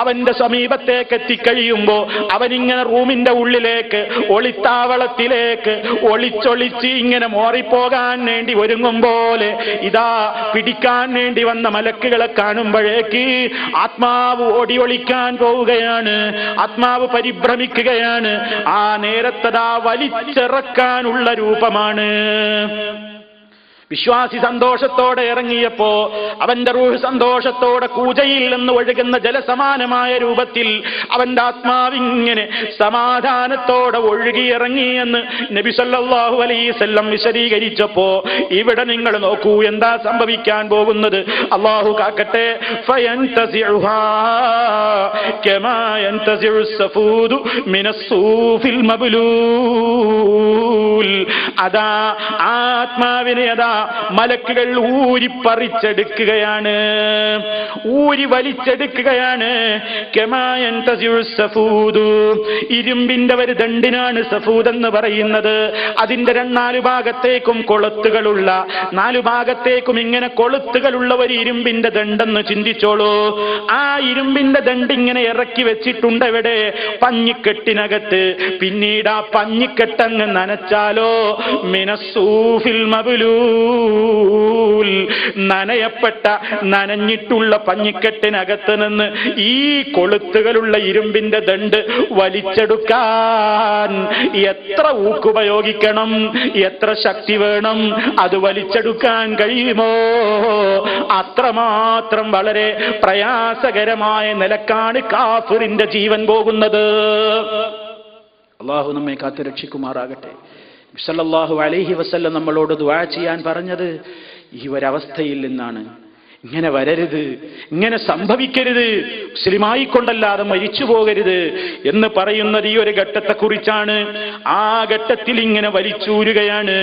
അവന്റെ സമീപത്തേക്ക് എത്തിക്കഴിയുമ്പോ അവനിങ്ങനെ റൂമിന്റെ ഉള്ളിലേക്ക്, ഒളിത്താവളത്തിലേക്ക് ഒളിച്ചൊളിച്ച് ഇങ്ങനെ മോറിപ്പോകാൻ വേണ്ടി ഒരുങ്ങുമ്പോലെ ഇതാ പിടിക്കാൻ വേണ്ടി വന്ന മലക്കുകളെ കാണുമ്പോഴേക്ക് ആത്മാവ് ഓടി ഒളിക്കാൻ പോവുകയാണ്. ആത്മാവ് പരിഭ്രമിക്കുകയാണ്. ആ നേരത്തതാ വലിച്ചിറക്കാനുള്ള രൂപമാണ്. വിശ്വാസി സന്തോഷത്തോടെ ഇറങ്ങിയപ്പോ അവന്റെ റൂഹ് സന്തോഷത്തോടെ കൂജയിൽ നിന്ന് ഒഴുകുന്ന ജലസമാനമായ രൂപത്തിൽ അവന്റെ ആത്മാവിങ്ങനെ സമാധാനത്തോടെ ഒഴുകിയിറങ്ങി എന്ന് നബി സല്ലല്ലാഹു അലൈഹി വസല്ലം വിശദീകരിച്ചപ്പോ, ഇവിടെ നിങ്ങൾ നോക്കൂ എന്താ സംഭവിക്കാൻ പോകുന്നത്. അല്ലാഹു കാക്കട്ടെ. ഫയൻതസിഉഹാ കമാ യൻതസിഉ സഫൂദു മിനസ്സൂഫിൽ മബ്ലൂൽ, അതാ ആത്മാവിനെ അതാ മലക്കുകൾ ഊരിപ്പറിച്ചെടുക്കുകയാണ്, ഊരി വലിച്ചെടുക്കുകയാണ്. ഇരുമ്പിന്റെ ഒരു ദണ്ടിനാണ് സഫൂദ് എന്ന് പറയുന്നത്. അതിന്റെ നാലു ഭാഗത്തേക്കും കൊളുത്തുകളുള്ള, നാലു ഭാഗത്തേക്കും ഇങ്ങനെ കൊളുത്തുകളുള്ള ഒരു ഇരുമ്പിന്റെ ദണ്ടെന്ന് ചിന്തിച്ചോളൂ. ആ ഇരുമ്പിന്റെ ദണ്ട് ഇങ്ങനെ ഇറക്കി വെച്ചിട്ടുണ്ട് എവിടെ? പഞ്ഞിക്കെട്ടിനകത്ത്. പിന്നീട് ആ പഞ്ഞിക്കെട്ടങ്ങ് നനച്ചാലോ, മിനസ്സൂഫിൽ മബ്ലൂൽ, നനയപ്പെട്ട നനഞ്ഞിട്ടുള്ള പഞ്ഞിക്കെട്ടിനകത്ത് നിന്ന് ഈ കൊളുത്തുകളുള്ള ഇരുമ്പിന്റെ ദണ്ട് വലിച്ചെടുക്കാൻ എത്ര ഊക്കുപയോഗിക്കണം, എത്ര ശക്തി വേണം? അത് വലിച്ചെടുക്കാൻ കഴിയുമോ? അത്രമാത്രം വളരെ പ്രയാസകരമായ നിലക്കാണ് കാഫിറിന്റെ ജീവൻ പോകുന്നത്. അല്ലാഹു നമ്മെ കാത്തുരക്ഷിക്കുമാറാകട്ടെ. സല്ലല്ലാഹു അലൈഹി വസല്ലം നമ്മളോട് ദുആ ചെയ്യാൻ പറഞ്ഞത് ഈ ഒരവസ്ഥയിൽ നിന്നാണ്. ഇങ്ങനെ വരരുത്, ഇങ്ങനെ സംഭവിക്കരുത്, മുസ്ലിമായിക്കൊണ്ടല്ലാതെ മരിച്ചു പോകരുത് എന്ന് പറയുന്നത് ഈ ഒരു ഘട്ടത്തെക്കുറിച്ചാണ്. ആ ഘട്ടത്തിൽ ഇങ്ങനെ വലിച്ചൂരുകയാണ്.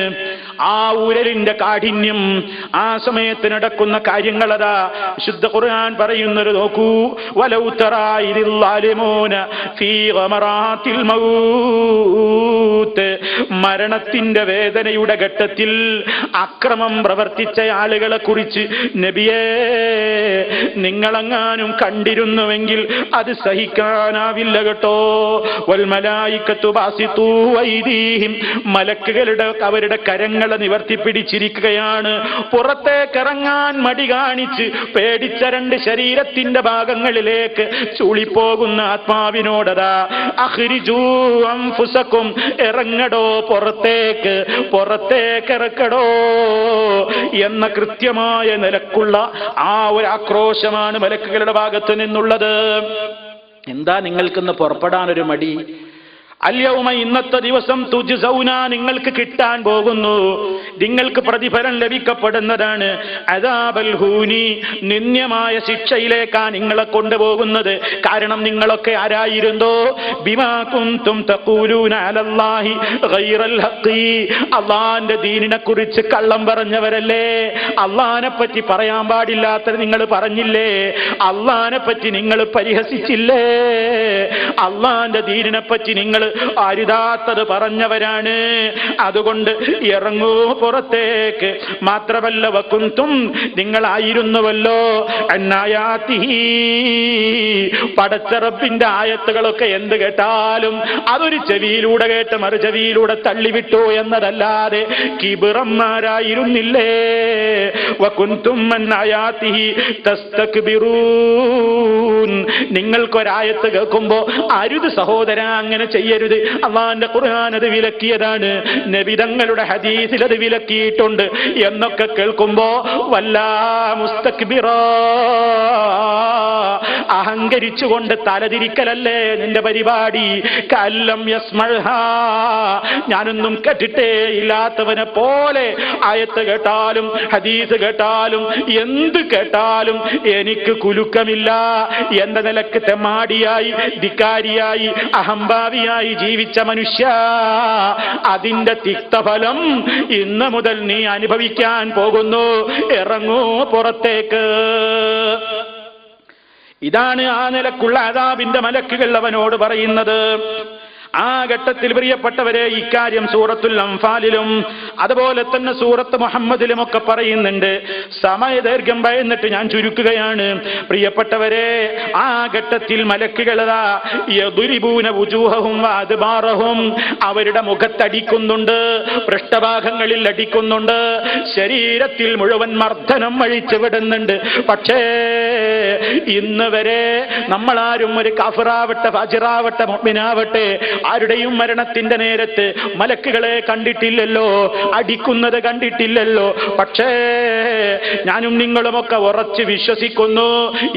ആ ഊരലിന്റെ കാഠിന്യം, ആ സമയത്ത് നടക്കുന്ന കാര്യങ്ങളതാ വിശുദ്ധ ഖുർആൻ പറയുന്നത് നോക്കൂ. വലൗ തറാ ഇദിൽ ളാലിമൂന ഫീ ഗമറാത്തിൽ മൗത്ത്, മരണത്തിന്റെ വേദനയുടെ ഘട്ടത്തിൽ അക്രമം പ്രവർത്തിച്ച ആളുകളെ കുറിച്ച് നബിയേ നിങ്ങളെങ്ങാനും കണ്ടിരുന്നുവെങ്കിൽ അത് സഹിക്കാനാവില്ല കേട്ടോ. വൽ മലായികത്തു ബാസിതു ഐദീഹിം, മലക്കുകളുടെ അവരുടെ കരങ്ങളെ നിവർത്തിപ്പിടിച്ചിരിക്കുകയാണ്. പുറത്തേക്കിറങ്ങാൻ മടി കാണിച്ച് പേടിച്ച രണ്ട് ശരീരത്തിന്റെ ഭാഗങ്ങളിലേക്ക് ചൂളിപ്പോകുന്ന ആത്മാവിനോടതാ അഖ്രിജൂ അൻഫുസകും, ഇറങ്ങടോ പുറത്തേക്ക്, പുറത്തേക്കിറക്കടോ എന്ന കൃത്യമായ നിലക്കുള്ള ആ ഒരു ആക്രോശമാണ് മലക്കുകളുടെ ഭാഗത്ത് നിന്നുള്ളത്. എന്താ നിങ്ങൾക്കിന്ന് പുറപ്പെടാനൊരു മടി? അല്യൗമ, ഇന്നത്തെ ദിവസം തുജ്സൗന, നിങ്ങൾക്ക് കിട്ടാൻ പോകുന്നു, നിങ്ങൾക്ക് പ്രതിഫലം ലഭിക്കപ്പെടുന്നതാണ് അദാബൽ ഹൂനി, നിന്ദ്യമായ ശിക്ഷയിലേക്കാണ് നിങ്ങളെ കൊണ്ടുപോകുന്നത്. കാരണം നിങ്ങളൊക്കെ ആരായിരുന്നോ? ബിമാ കുന്തും തഖൂലൂന അലല്ലാഹി ഗൈറൽ ഹഖി, അല്ലാഹുവിന്റെ ദീനിനെ കുറിച്ച് കള്ളം പറഞ്ഞവരല്ലേ. അല്ലാഹുവിനെ പറ്റി പറയാൻ പാടില്ലാത്തത് നിങ്ങൾ പറഞ്ഞില്ലേ. അല്ലാഹുവിനെ പറ്റി നിങ്ങൾ പരിഹസിച്ചില്ലേ. അല്ലാഹുവിന്റെ ദീനിനെ പറ്റി നിങ്ങൾ അരുതാത്തത് പറഞ്ഞവരാണ്. അതുകൊണ്ട് ഇറങ്ങൂ പുറത്തേക്ക്. മാത്രമല്ല വകുന്തും, നിങ്ങളായിരുന്നുവല്ലോ അന്നായാതിഹി, പടച്ച റബ്ബിന്റെ ആയത്തുകളൊക്കെ എന്ത് കേട്ടാലും അതൊരു ചെവിയിലൂടെ കേട്ട് മറു ചെവിയിലൂടെ തള്ളിവിട്ടു എന്നതല്ലാതെ കിബിറന്മാരായിരുന്നില്ലേ. വകുന്തും അന്നായാതിഹി തസ്തക്ബിറൂൻ, നിങ്ങൾക്കൊരായത്ത് കേൾക്കുമ്പോ അരുത് സഹോദര, അങ്ങനെ ചെയ്യരുത്. അല്ലാഹുവിന്റെ ഖുർആൻ അത് വിലക്കിയതാണ്, നബി തങ്ങളുടെ ഹദീസിൽ അത് വിലക്കിയിട്ടുണ്ട് എന്നൊക്കെ കേൾക്കുമ്പോ വല്ലാ മുസ്തക്ബിറാ, അഹങ്കരിച്ചുകൊണ്ട് തലതിരിക്കലല്ലേ നിന്റെ പരിപാടി. കല്ലം യസ്മഅഹാ, ഞാനൊന്നും കേട്ടിട്ടേ ഇല്ലാത്തവനെ പോലെ ആയത്ത് കേട്ടാലും ഹദീസ് കേട്ടാലും എന്ത് കേട്ടാലും എനിക്ക് കുലുക്കമില്ല എന്ന നിലക്ക് തെമ്മാടിയായി, ധിക്കാരിയായി, അഹംഭാവിയായി ജീവിച്ച മനുഷ്യ, അതിന്റെ തിക്തഫലം ഇന്ന് മുതൽ നീ അനുഭവിക്കാൻ പോകുന്നു. ഇറങ്ങൂ പുറത്തേക്ക്. ഇതാണ് ആ നിലക്കുള്ള അദാബിന്റെ മലക്കുകൾ അവനോട് പറയുന്നത്. ആ ഘട്ടത്തിൽ പ്രിയപ്പെട്ടവരെ ഇക്കാര്യം സൂറത്തുൽ അൻഫാലിലും അതുപോലെ തന്നെ സൂറത്ത് മുഹമ്മദിലും ഒക്കെ പറയുന്നുണ്ട്. സമയദൈർഘ്യം ഭയന്നിട്ട് ഞാൻ ചുരുക്കുകയാണ്. പ്രിയപ്പെട്ടവരെ, ആ ഘട്ടത്തിൽ മലക്കുകളതാ യദ്രിബൂന വുജൂഹഹും വഅദ്ബാറഹും, അവരുടെ മുഖത്തടിക്കുന്നുണ്ട്, പൃഷ്ഠഭാഗങ്ങളിൽ അടിക്കുന്നുണ്ട്, ശരീരത്തിൽ മുഴുവൻ മർദ്ദനം അഴിച്ചു വിടുന്നുണ്ട്. പക്ഷേ ഇന്ന് വരെ നമ്മളാരും ഒരു കാഫിറാവട്ടെ, ഫാജിറാവട്ടെ, മുഅ്മിനാവട്ടെ, ആരുടെയും മരണത്തിന്റെ നേരത്ത് മലക്കുകളെ കണ്ടിട്ടില്ലല്ലോ, അടിക്കുന്നത് കണ്ടിട്ടില്ലല്ലോ. പക്ഷേ ഞാനും നിങ്ങളുമൊക്കെ ഉറച്ച് വിശ്വസിക്കുന്നു,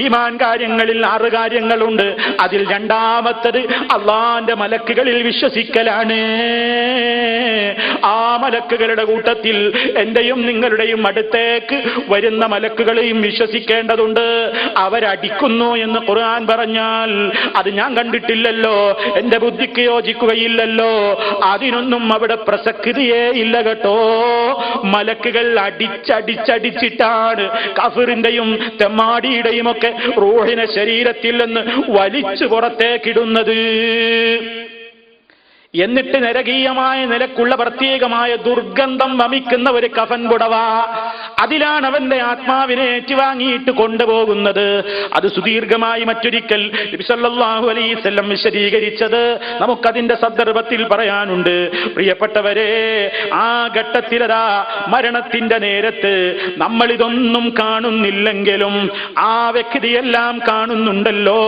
ഈമാൻ കാര്യങ്ങളിൽ 6 കാര്യങ്ങളുണ്ട്. അതിൽ രണ്ടാമത്തത് അള്ളാന്റെ മലക്കുകളിൽ വിശ്വസിക്കലാണ്. ആ മലക്കുകളുടെ കൂട്ടത്തിൽ എന്റെയും നിങ്ങളുടെയും അടുത്തേക്ക് വരുന്ന മലക്കുകളെയും വിശ്വസിക്കേണ്ടതുണ്ട്. അവരടിക്കുന്നു എന്ന് ഖുർആൻ പറഞ്ഞാൽ അത് ഞാൻ കണ്ടിട്ടില്ലല്ലോ, എന്റെ ബുദ്ധിക്ക് യോജിക്കുകയില്ലല്ലോ, അതിനൊന്നും അവിടെ പ്രസക്തിയേ ഇല്ല കേട്ടോ. മലക്കുകൾ അടിച്ചടിച്ചിട്ടാണ് കാഫിറിന്റെയും തെമ്മാടിയുടെയും ഒക്കെ റൂഹിനെ ശരീരത്തിൽ നിന്ന് വലിച്ചു പുറത്തേക്കിടുന്നത്. എന്നിട്ട് നരകീയമായ നിലക്കുള്ള പ്രത്യേകമായ ദുർഗന്ധം വമിക്കുന്ന ഒരു കഫൻ പുടവ, അതിലാണ് അവന്റെ ആത്മാവിനെ ഏറ്റുവാങ്ങിയിട്ട് കൊണ്ടുപോകുന്നത്. അത് സുദീർഘമായി മറ്റൊരിക്കൽ നബി സല്ലല്ലാഹു അലൈഹി വസല്ലം വിശദീകരിച്ചത് നമുക്കതിന്റെ സന്ദർഭത്തിൽ പറയാനുണ്ട്. പ്രിയപ്പെട്ടവരെ, ആ ഘട്ടത്തിലതാ മരണത്തിന്റെ നേരത്ത് നമ്മളിതൊന്നും കാണുന്നില്ലെങ്കിലും ആ വ്യക്തിയെല്ലാം കാണുന്നുണ്ടല്ലോ.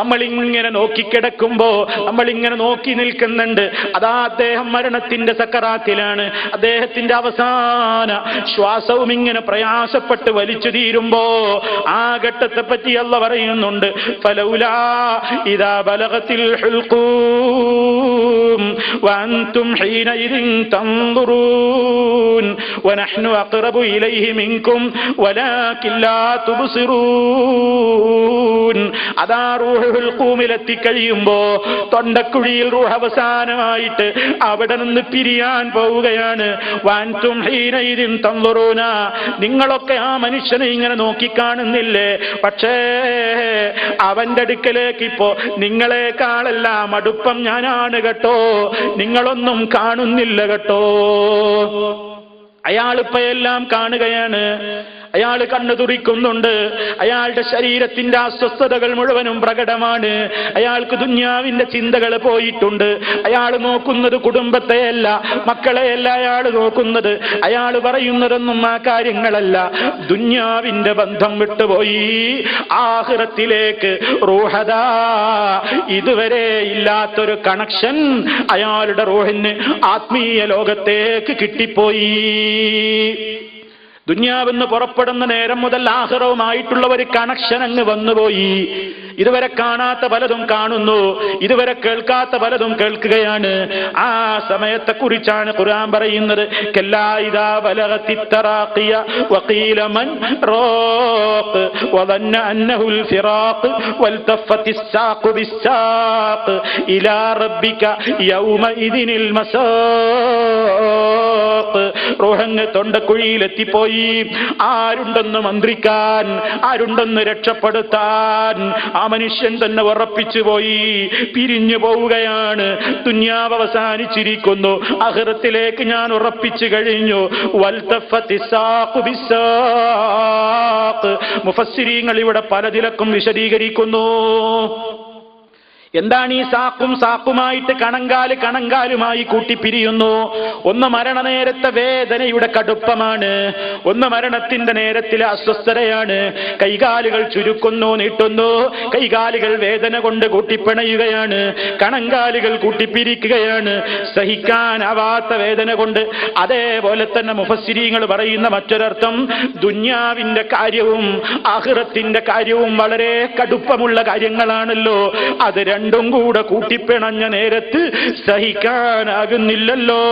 നമ്മളിങ്ങനെ നോക്കിക്കിടക്കുമ്പോ, നമ്മളിങ്ങനെ നോക്കി നിൽക്കുന്നുണ്ട്. അതാ അദ്ദേഹം മരണത്തിന്റെ സക്കറാത്തിലാണ്. അദ്ദേഹത്തിന്റെ അവസാന ശ്വാസവും ഇങ്ങനെ പ്രയാസപ്പെട്ട് വലിച്ചു തീരുമ്പോ ആ ഘട്ടത്തെ പറ്റി അല്ലാഹു പറയുന്നുണ്ട്. ഫലൗലാ ഇദാ ബലഗത്തിൽ ഹുൽഖൂം വഅൻതും ഹീനഇദിൻ തൻദുറൂൻ വനഹ്നു അഖറബു ഇലൈഹി മിൻകും വലാകിൻ ലാ തുബ്സിറൂൻ. അതാ റൂഹുൽ ഖൂമിലെത്തിക്കഴിയുമ്പോ തൊണ്ടക്കുഴിയിൽ റൂഹ് അവസാനമായിട്ട് അവിടെ നിന്ന് പിരിയാൻ പോവുകയാണ്. വഅൻതും ഹീനഇദിൻ തൻദുറൂന, നിങ്ങളൊക്കെ ആ മനുഷ്യനെ ഇങ്ങനെ നോക്കിക്കാണുന്നില്ലേ? പക്ഷേ അവന്റെ അടുക്കലേക്ക് ഇപ്പോ നിങ്ങളെക്കാളെല്ലാം അടുപ്പം ഞാനാണ് കേട്ടോ, നിങ്ങളൊന്നും കാണുന്നില്ല കേട്ടോ. അയാളിപ്പോ എല്ലാം കാണുകയാണ്. അയാൾ കണ്ണു തുറിക്കുന്നുണ്ട്. അയാളുടെ ശരീരത്തിന്റെ അസ്വസ്ഥതകൾ മുഴുവനും പ്രകടമാണ്. അയാൾക്ക് ദുന്യാവിന്റെ ചിന്തകൾ പോയിട്ടുണ്ട്. അയാൾ നോക്കുന്നത് കുടുംബത്തെയല്ല, മക്കളെയല്ല അയാൾ നോക്കുന്നത്. അയാൾ പറയുന്നതൊന്നും ആ കാര്യങ്ങളല്ല. ദുന്യാവിന്റെ ബന്ധം വിട്ടുപോയി ആഖിറത്തിലേക്ക് റൂഹദാ, ഇതുവരെ ഇല്ലാത്തൊരു കണക്ഷൻ അയാളുടെ റൂഹിന് ആത്മീയ ലോകത്തേക്ക് കിട്ടിപ്പോയി. ദുന്യാവെന്ന് പുറപ്പെടുന്ന നേരം മുതൽ ആഖിറവുമായിട്ടുള്ള ഒരു കണക്ഷൻ അങ്ങ് വന്നുപോയി. ഇതുവരെ കാണാത്ത പലതും കാണുന്നു, ഇതുവരെ കേൾക്കാത്ത പലതും കേൾക്കുകയാണ്. ആ സമയത്തെ കുറിച്ചാണ് ഖുർആൻ പറയുന്നത്. കല്ലാ ഇദാ ബലഗത്തി തറാഖിയ വഖീല മൻ റാഖ് വദന്ന അന്നഹുൽ ഫിറാഖ് വൽതഫത്തി സ്സാഖു ബിസ്സാഖ് ഇലാ റബ്ബിക യൗമഇദിനിൽ മസാഖ്. റൂഹങ്ങ് തൊണ്ടക്കുഴിയിലെത്തിപ്പോയി. ആരുണ്ടെന്ന് മന്ത്രിക്കാൻ, ആരുണ്ടെന്ന് രക്ഷപ്പെടുത്താൻ? ആ മനുഷ്യൻ തന്നെ ഉറപ്പിച്ചു പോയി, പിരിഞ്ഞു പോവുകയാണ്. ദുന്യാവ് അവസാനിച്ചിരിക്കുന്നു, ആഖിറത്തിലേക്ക് ഞാൻ ഉറപ്പിച്ചു കഴിഞ്ഞു. വൽതഫത്തി സ്സാഖു ബിസ്സാഖ്. മുഫസ്സിരീങ്ങൾ ഇവിടെ പലതിലക്കും വിശദീകരിക്കുന്നു. എന്താണ് ഈ സാക്കും സാക്കുമായിട്ട് കണങ്കാലുമായി കൂട്ടിപ്പിരിയുന്നു? ഒന്ന് മരണനേരത്തെ വേദനയുടെ കടുപ്പമാണ്, ഒന്ന് മരണത്തിന്റെ നേരത്തിലെ അസ്വസ്ഥതയാണ്. കൈകാലുകൾ ചുരുക്കുന്നു, നീട്ടുന്നു, കൈകാലുകൾ വേദന കൊണ്ട് കൂട്ടിപ്പിണയുകയാണ്, കണങ്കാലുകൾ കൂട്ടിപ്പിരിക്കുകയാണ്, സഹിക്കാനാവാത്ത വേദന കൊണ്ട്. അതേപോലെ തന്നെ മുഫസ്സിരീങ്ങൾ പറയുന്ന മറ്റൊരർത്ഥം, ദുന്യാവിന്റെ കാര്യവും ആഖിറത്തിന്റെ കാര്യവും വളരെ കടുപ്പമുള്ള കാര്യങ്ങളാണല്ലോ. അത് രണ്ടും കൂടെ കൂട്ടിപ്പിണഞ്ഞ നേരത്ത് സഹിക്കാനാകുന്നില്ലല്ലോ,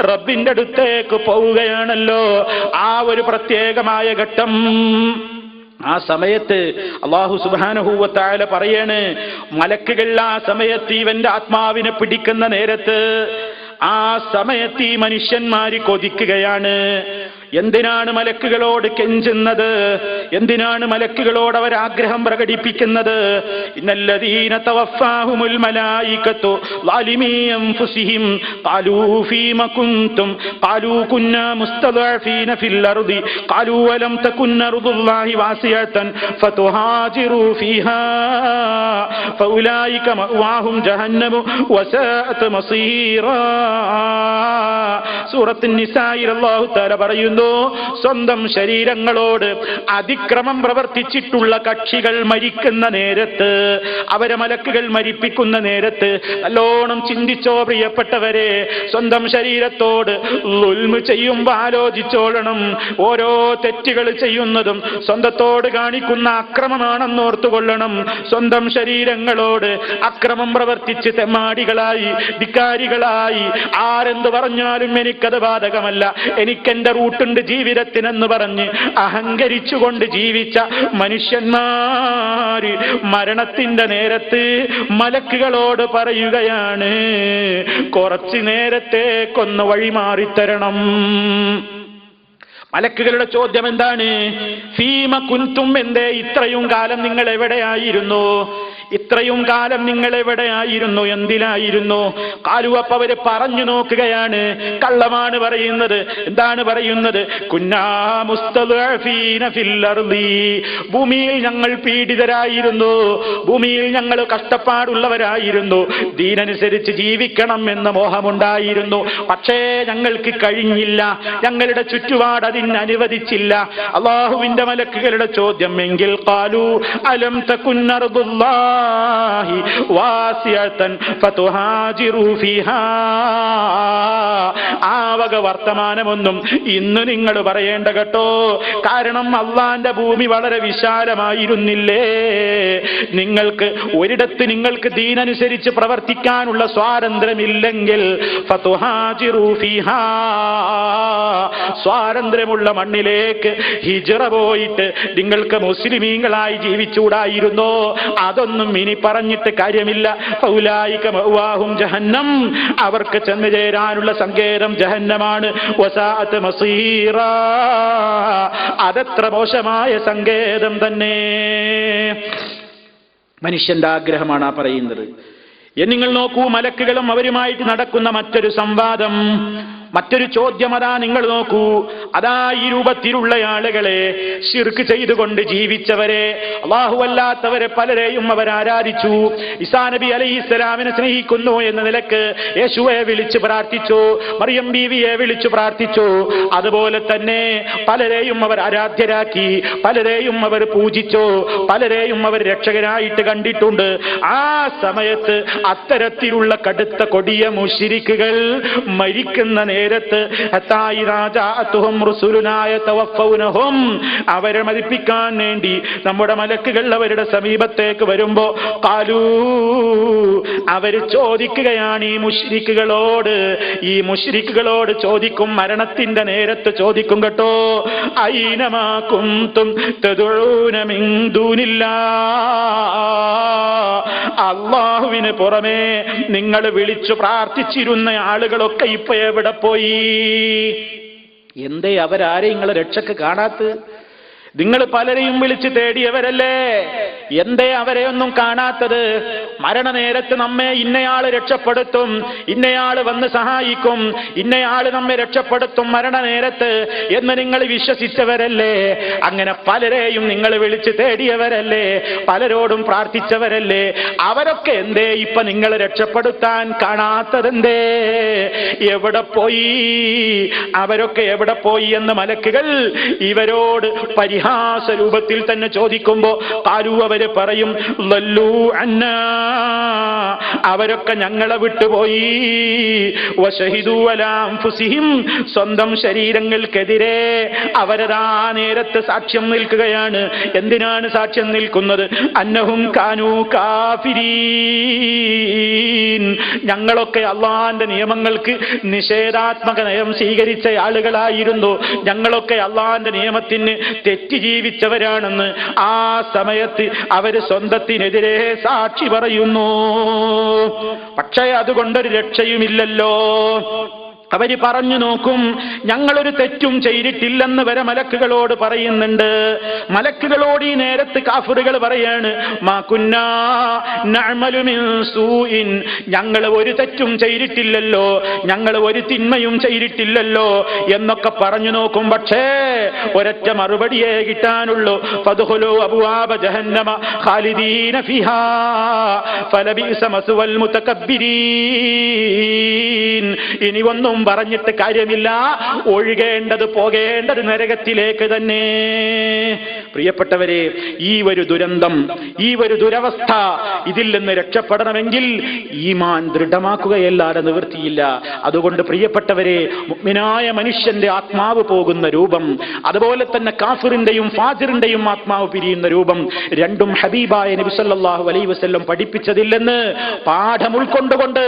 റബ്ബിന്റെ അടുത്തേക്ക് പോവുകയാണല്ലോ. ആ ഒരു പ്രത്യേകമായ ഘട്ടം, ആ സമയത്ത് അല്ലാഹു സുബ്ഹാനഹു വ തആല പറയാണ്, മലക്കുകൾ ആ സമയത്ത് ഇവന്റെ ആത്മാവിനെ പിടിക്കുന്ന നേരത്ത്, ആ സമയത്ത് ഈ മനുഷ്യന്മാര് കൊതിക്കുകയാണ്. എന്തിനാണ് മലക്കുകളോട് കെഞ്ചുന്നത്? എന്തിനാണ് മലക്കുകളോട് അവർ ആഗ്രഹം പ്രകടിപ്പിക്കുന്നത്? ഇന്നല്ലദീന തവഫാഹുമുൽ മലായികതു ളാലിമീ അൻഫുസിഹിം ഖാലൂ ഫീമ കുൻതും ഖാലൂ കുന്നാ മുസ്തദഅഫീന ഫിൽ അർദി ഖാലൂ വലം തകുൻ അർദുല്ലാഹി വാസിഅതൻ ഫതുഹാജിറൂ ഫീഹാ ഫൗലൈക മഅവാഹും ജഹന്നമു വസാഅത് മസീറാ. സൂറത്തുൻ നിസായിൽ അല്ലാഹു തആല പറയുന്നു, സ്വന്തം ശരീരങ്ങളോട് അതിക്രമം പ്രവർത്തിച്ചിട്ടുള്ള കക്ഷികൾ മരിക്കുന്ന നേരത്ത്, അവരെ മലക്കുകൾ മരിപ്പിക്കുന്ന നേരത്ത് നല്ലോണം ചിന്തിച്ചോ പ്രിയപ്പെട്ടവരെ. സ്വന്തം ശരീരത്തോട് ളുൽമ് ചെയ്യുമ്പോൾ ആലോചിച്ചോളണം. ഓരോ തെറ്റുകൾ ചെയ്യുന്നതും സ്വന്തത്തോട് കാണിക്കുന്ന അക്രമമാണെന്നോർത്തുകൊള്ളണം. സ്വന്തം ശരീരങ്ങളോട് അക്രമം പ്രവർത്തിച്ച് തെമ്മാടികളായി, ധിക്കാരികളായി, ആരെന്ത് പറഞ്ഞാലും എനിക്കത് ബാധകമല്ല, എനിക്കെന്റെ റൂട്ടുണ്ട് ജീവിതത്തിനെന്ന് പറഞ്ഞ് അഹങ്കരിച്ചുകൊണ്ട് ജീവിച്ച മനുഷ്യന്മാര് മരണത്തിന്റെ നേരത്ത് മലക്കുകളോട് പറയുകയാണ്, കുറച്ചു നേരത്തേക്കൊന്ന് വഴിമാറിത്തരണം. മലക്കുകളുടെ ചോദ്യം എന്താണ്? ഫീമ കുൻതും, എന്തേ ഇത്രയും കാലം നിങ്ങൾ എവിടെയായിരുന്നു? ഇത്രയും കാലം നിങ്ങൾ എവിടെയായിരുന്നു? എന്തിലായിരുന്നു? ഖാലു, അപ്പൊ അവര് പറഞ്ഞു നോക്കുകയാണ്, കള്ളമാണ് പറയുന്നത്. എന്താണ് പറയുന്നത്? കുന്നാ മുസ്തദഅഫീന ഫിൽ അർദി, ഭൂമിയിൽ ഞങ്ങൾ പീഡിതരായിരുന്നു, ഭൂമിയിൽ ഞങ്ങൾ കഷ്ടപ്പാടുള്ളവരായിരുന്നു, ദീനനുസരിച്ച് ജീവിക്കണം എന്ന മോഹമുണ്ടായിരുന്നു. പക്ഷേ ഞങ്ങൾക്ക് കഴിഞ്ഞില്ല, ഞങ്ങളുടെ ചുറ്റുപാട് അതിന് അനുവദിച്ചില്ല. അല്ലാഹുവിന്റെ മലക്കുകളുടെ ചോദ്യം, എങ്കിൽ ഖാലു അലം തകുൻ അർദുല്ലാഹ് വാസിഅതൻ ഫതുഹാജിറു ഫീഹാ. ആ വക വർത്തമാനമൊന്നും ഇന്ന് നിങ്ങൾ പറയേണ്ട കേട്ടോ. കാരണം അള്ളാന്റെ ഭൂമി വളരെ വിശാലമായിരുന്നില്ലേ? നിങ്ങൾക്ക് ഒരിടത്ത് നിങ്ങൾക്ക് ദീനനുസരിച്ച് പ്രവർത്തിക്കാനുള്ള സ്വാതന്ത്ര്യമില്ലെങ്കിൽ ഫതുഹാജിറു ഫീഹാ, സ്വാതന്ത്ര്യമുള്ള മണ്ണിലേക്ക് ഹിജ്റ പോയിട്ട് നിങ്ങൾക്ക് മുസ്ലിമീങ്ങളായി ജീവിച്ചൂടായിരുന്നോ? അതൊന്നും ഇനി പറഞ്ഞിട്ട് കാര്യമില്ല. ഫൗലായിക മഅവാഹും ജഹന്നം, അവർക്ക് ചെന്നു ചേരാനുള്ള സങ്കേതം ജഹന്നമാണ്. വസാഅത് മസീറാ, അതെത്ര മോശമായ സങ്കേതം തന്നെ. മനുഷ്യന്റെ ആഗ്രഹമാണ് ആ പറയുന്നത്. നിങ്ങൾ നോക്കൂ, മലക്കുകളും അവരുമായിട്ട് നടക്കുന്ന മറ്റൊരു സംവാദം, മറ്റൊരു ചോദ്യം. അതാ നിങ്ങൾ നോക്കൂ, അതാ ഈ രൂപത്തിലുള്ള ആളുകളെ, ശിർക്ക് ചെയ്തുകൊണ്ട് ജീവിച്ചവരെ, അല്ലാഹുവല്ലാത്തവരെ പലരെയും അവർ ആരാധിച്ചു. ഈസാ നബി അലൈഹിസ്സലാമിനെ സ്നേഹിക്കുന്നു എന്ന നിലക്ക് യേശുവെ വിളിച്ചു പ്രാർത്ഥിച്ചു, മറിയം ബീവിയെ വിളിച്ചു പ്രാർത്ഥിച്ചു. അതുപോലെ തന്നെ പലരെയും അവർ ആരാധ്യരാക്കി, പലരെയും അവർ പൂജിച്ചു, പലരെയും അവർ രക്ഷകനായിട്ട് കണ്ടിട്ടുണ്ട്. ആ സമയത്ത് അത്തരത്തിലുള്ള കടുത്ത കൊടിയ മുശ്രിക്കുകൾ മരിക്കുന്ന നേരത്ത് അവരെ മരിപ്പിക്കാൻ വേണ്ടി നമ്മുടെ മലക്കുകൾ അവരുടെ സമീപത്തേക്ക് വരുമ്പോ ഖാലൂ, അവര് ചോദിക്കുകയാണ് ഈ മുശ്രിക്കുകളോട് ചോദിക്കും, മരണത്തിന്റെ നേരത്ത് ചോദിക്കും കേട്ടോ, ഐനമാ കുന്തും തദഊന മിൻ ദൂനില്ലാഹ്, അല്ലാഹുവിന് പുറമേ നിങ്ങൾ വിളിച്ചു പ്രാർത്ഥിച്ചിരുന്ന ആളുകളൊക്കെ ഇപ്പൊ എവിടെ പോയി? എന്തേ അവരാരെ നിങ്ങളെ രക്ഷക്ക് കാണാത്ത? നിങ്ങൾ പലരെയും വിളിച്ച് തേടിയവരല്ലേ, എന്തേ അവരെ ഒന്നും കാണാത്തത്? മരണനേരത്ത് നമ്മെ ഇന്നയാള് രക്ഷപ്പെടുത്തും, ഇന്നയാള് വന്ന് സഹായിക്കും, ഇന്നയാള് നമ്മെ രക്ഷപ്പെടുത്തും മരണനേരത്ത് എന്ന് നിങ്ങൾ വിശ്വസിച്ചവരല്ലേ? അങ്ങനെ പലരെയും നിങ്ങൾ വിളിച്ച് തേടിയവരല്ലേ, പലരോടും പ്രാർത്ഥിച്ചവരല്ലേ? അവരൊക്കെ എന്തേ ഇപ്പൊ നിങ്ങൾ രക്ഷപ്പെടുത്താൻ കാണാത്തതെന്തേ? എവിടെ പോയി? അവരൊക്കെ എവിടെ പോയി എന്ന് മലക്കുകൾ ഇവരോട് രൂപത്തിൽ തന്നെ ചോദിക്കുമ്പോ ഖാലൂ, അവര് പറയും, ലല്ലൂ അന്നാ, അവരൊക്കെ ഞങ്ങളെ വിട്ടുപോയി. വശഹിദൂ അലാ അൻഫുസിഹിം, സ്വന്തം ശരീരങ്ങൾക്കെതിരെ അവരതാ നേരത്തെ സാക്ഷ്യം നിൽക്കുകയാണ്. എന്തിനാണ് സാക്ഷ്യം നിൽക്കുന്നത്? അന്നഹും കാനൂ കാഫിരീൻ, ഞങ്ങളൊക്കെ അള്ളാന്റെ നിയമങ്ങൾക്ക് നിഷേധാത്മക നയം സ്വീകരിച്ച ആളുകളായിരുന്നു, ഞങ്ങളൊക്കെ അള്ളാന്റെ നിയമത്തിന് തെറ്റി ജീവിച്ചവരാണെന്ന് ആ സമയത്ത് അവര് സ്വന്തത്തിനെതിരെ സാക്ഷി പറയുന്നു. പക്ഷേ അതുകൊണ്ടൊരു രക്ഷയുമില്ലല്ലോ. അവര് പറഞ്ഞു നോക്കും, ഞങ്ങളൊരു തെറ്റും ചെയ്തിട്ടില്ലെന്ന് വരെ മലക്കുകളോട് പറയുന്നുണ്ട്. മലക്കുകളോട് ഈ നേരത്ത് കാഫിറുകൾ പറയാണ്, മാ കുന്നാ നഅമലു മിൻ സൂഇൻ, ഞങ്ങൾ ഒരു തെറ്റും ചെയ്തിട്ടില്ലല്ലോ, ഞങ്ങൾ ഒരു തിന്മയും ചെയ്തിട്ടില്ലല്ലോ എന്നൊക്കെ പറഞ്ഞു നോക്കും. പക്ഷേ ഒരൊറ്റ മറുപടിയേ കിട്ടാനുള്ളൂ, ഫദ്ഖുലൂ അബ്വാബ ജഹന്നമ ഖാലിദീന ഫിഹാ ഫലബിഅസ മസ്വൽ മുതകബ്ബിരീൻ. ഇനി ഒന്നും പറഞ്ഞിട്ട് കാര്യമില്ല, ഒഴുകേണ്ടത് പോകേണ്ടത് നരകത്തിലേക്ക് തന്നെ. പ്രിയപ്പെട്ടവരെ, ഈ ഒരു ദുരന്തം, ഈ ഒരു ദുരവസ്ഥ, ഇതിൽ നിന്ന് രക്ഷപ്പെടണമെങ്കിൽ ഈമാൻ ദൃഢമാക്കുകയല്ലാതെ നിവൃത്തിയില്ല. അതുകൊണ്ട് പ്രിയപ്പെട്ടവരെ, മുഅ്മിനായ മനുഷ്യന്റെ ആത്മാവ് പോകുന്ന രൂപം, അതുപോലെ തന്നെ കാഫിറിന്റെയും ഫാജിറിന്റെയും ആത്മാവ് പിരിയുന്ന രൂപം, രണ്ടും ഹബീബായ നബി സല്ലല്ലാഹു അലൈഹി വസല്ലം പഠിപ്പിച്ചതില്ലെന്ന് പാഠം ഉൾക്കൊണ്ടുകൊണ്ട്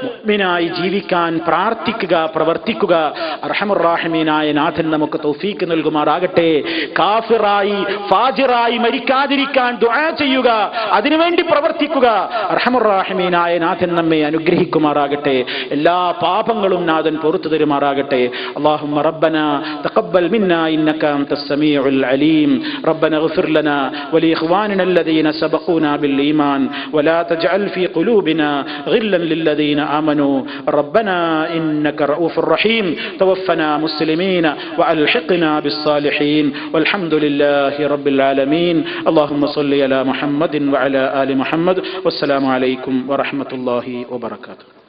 മുഅ്മിനായി ജീവിക്കാൻ പ്രാർത്ഥിക്കുക, പ്രവർത്തിക്കുക. അർഹമർ റഹീമീനായ നാഥൻ നമുക്ക് തൗഫീക്ക് നൽകുമാറാകട്ടെ. കാഫിറായി ഫാജിറായി മരിക്കാതിരിക്കാൻ ദുആ ചെയ്യുക, അതിനുവേണ്ടി പ്രവർത്തിക്കുക. അർഹമർ റഹീമീനായ നാഥൻ നമ്മെ അനുഗ്രഹിക്കുമാറാകട്ടെ. എല്ലാ പാപങ്ങളും നാഥൻ പുറത്തു തരുമാറാകട്ടെ. അല്ലാഹുമ്മ റബ്ബനാ തഖബ്ബൽ മിന്നാ ഇന്നക അൻതസ് സമീഉൽ അലീം. റബ്ബനാ ഇഗ്ഫിർ ലനാ വലിഇഖ്വാനിനാ الذين سبقونا بالإيمان ولا تجعل في قلوبنا غلا للذين آمنوا ربنا إنك رؤوف رحيم. توفنا مسلمين وألحقنا بالصالحين والحمد لله رب العالمين. اللهم صل على محمد وعلى آل محمد والسلام عليكم ورحمة الله وبركاته.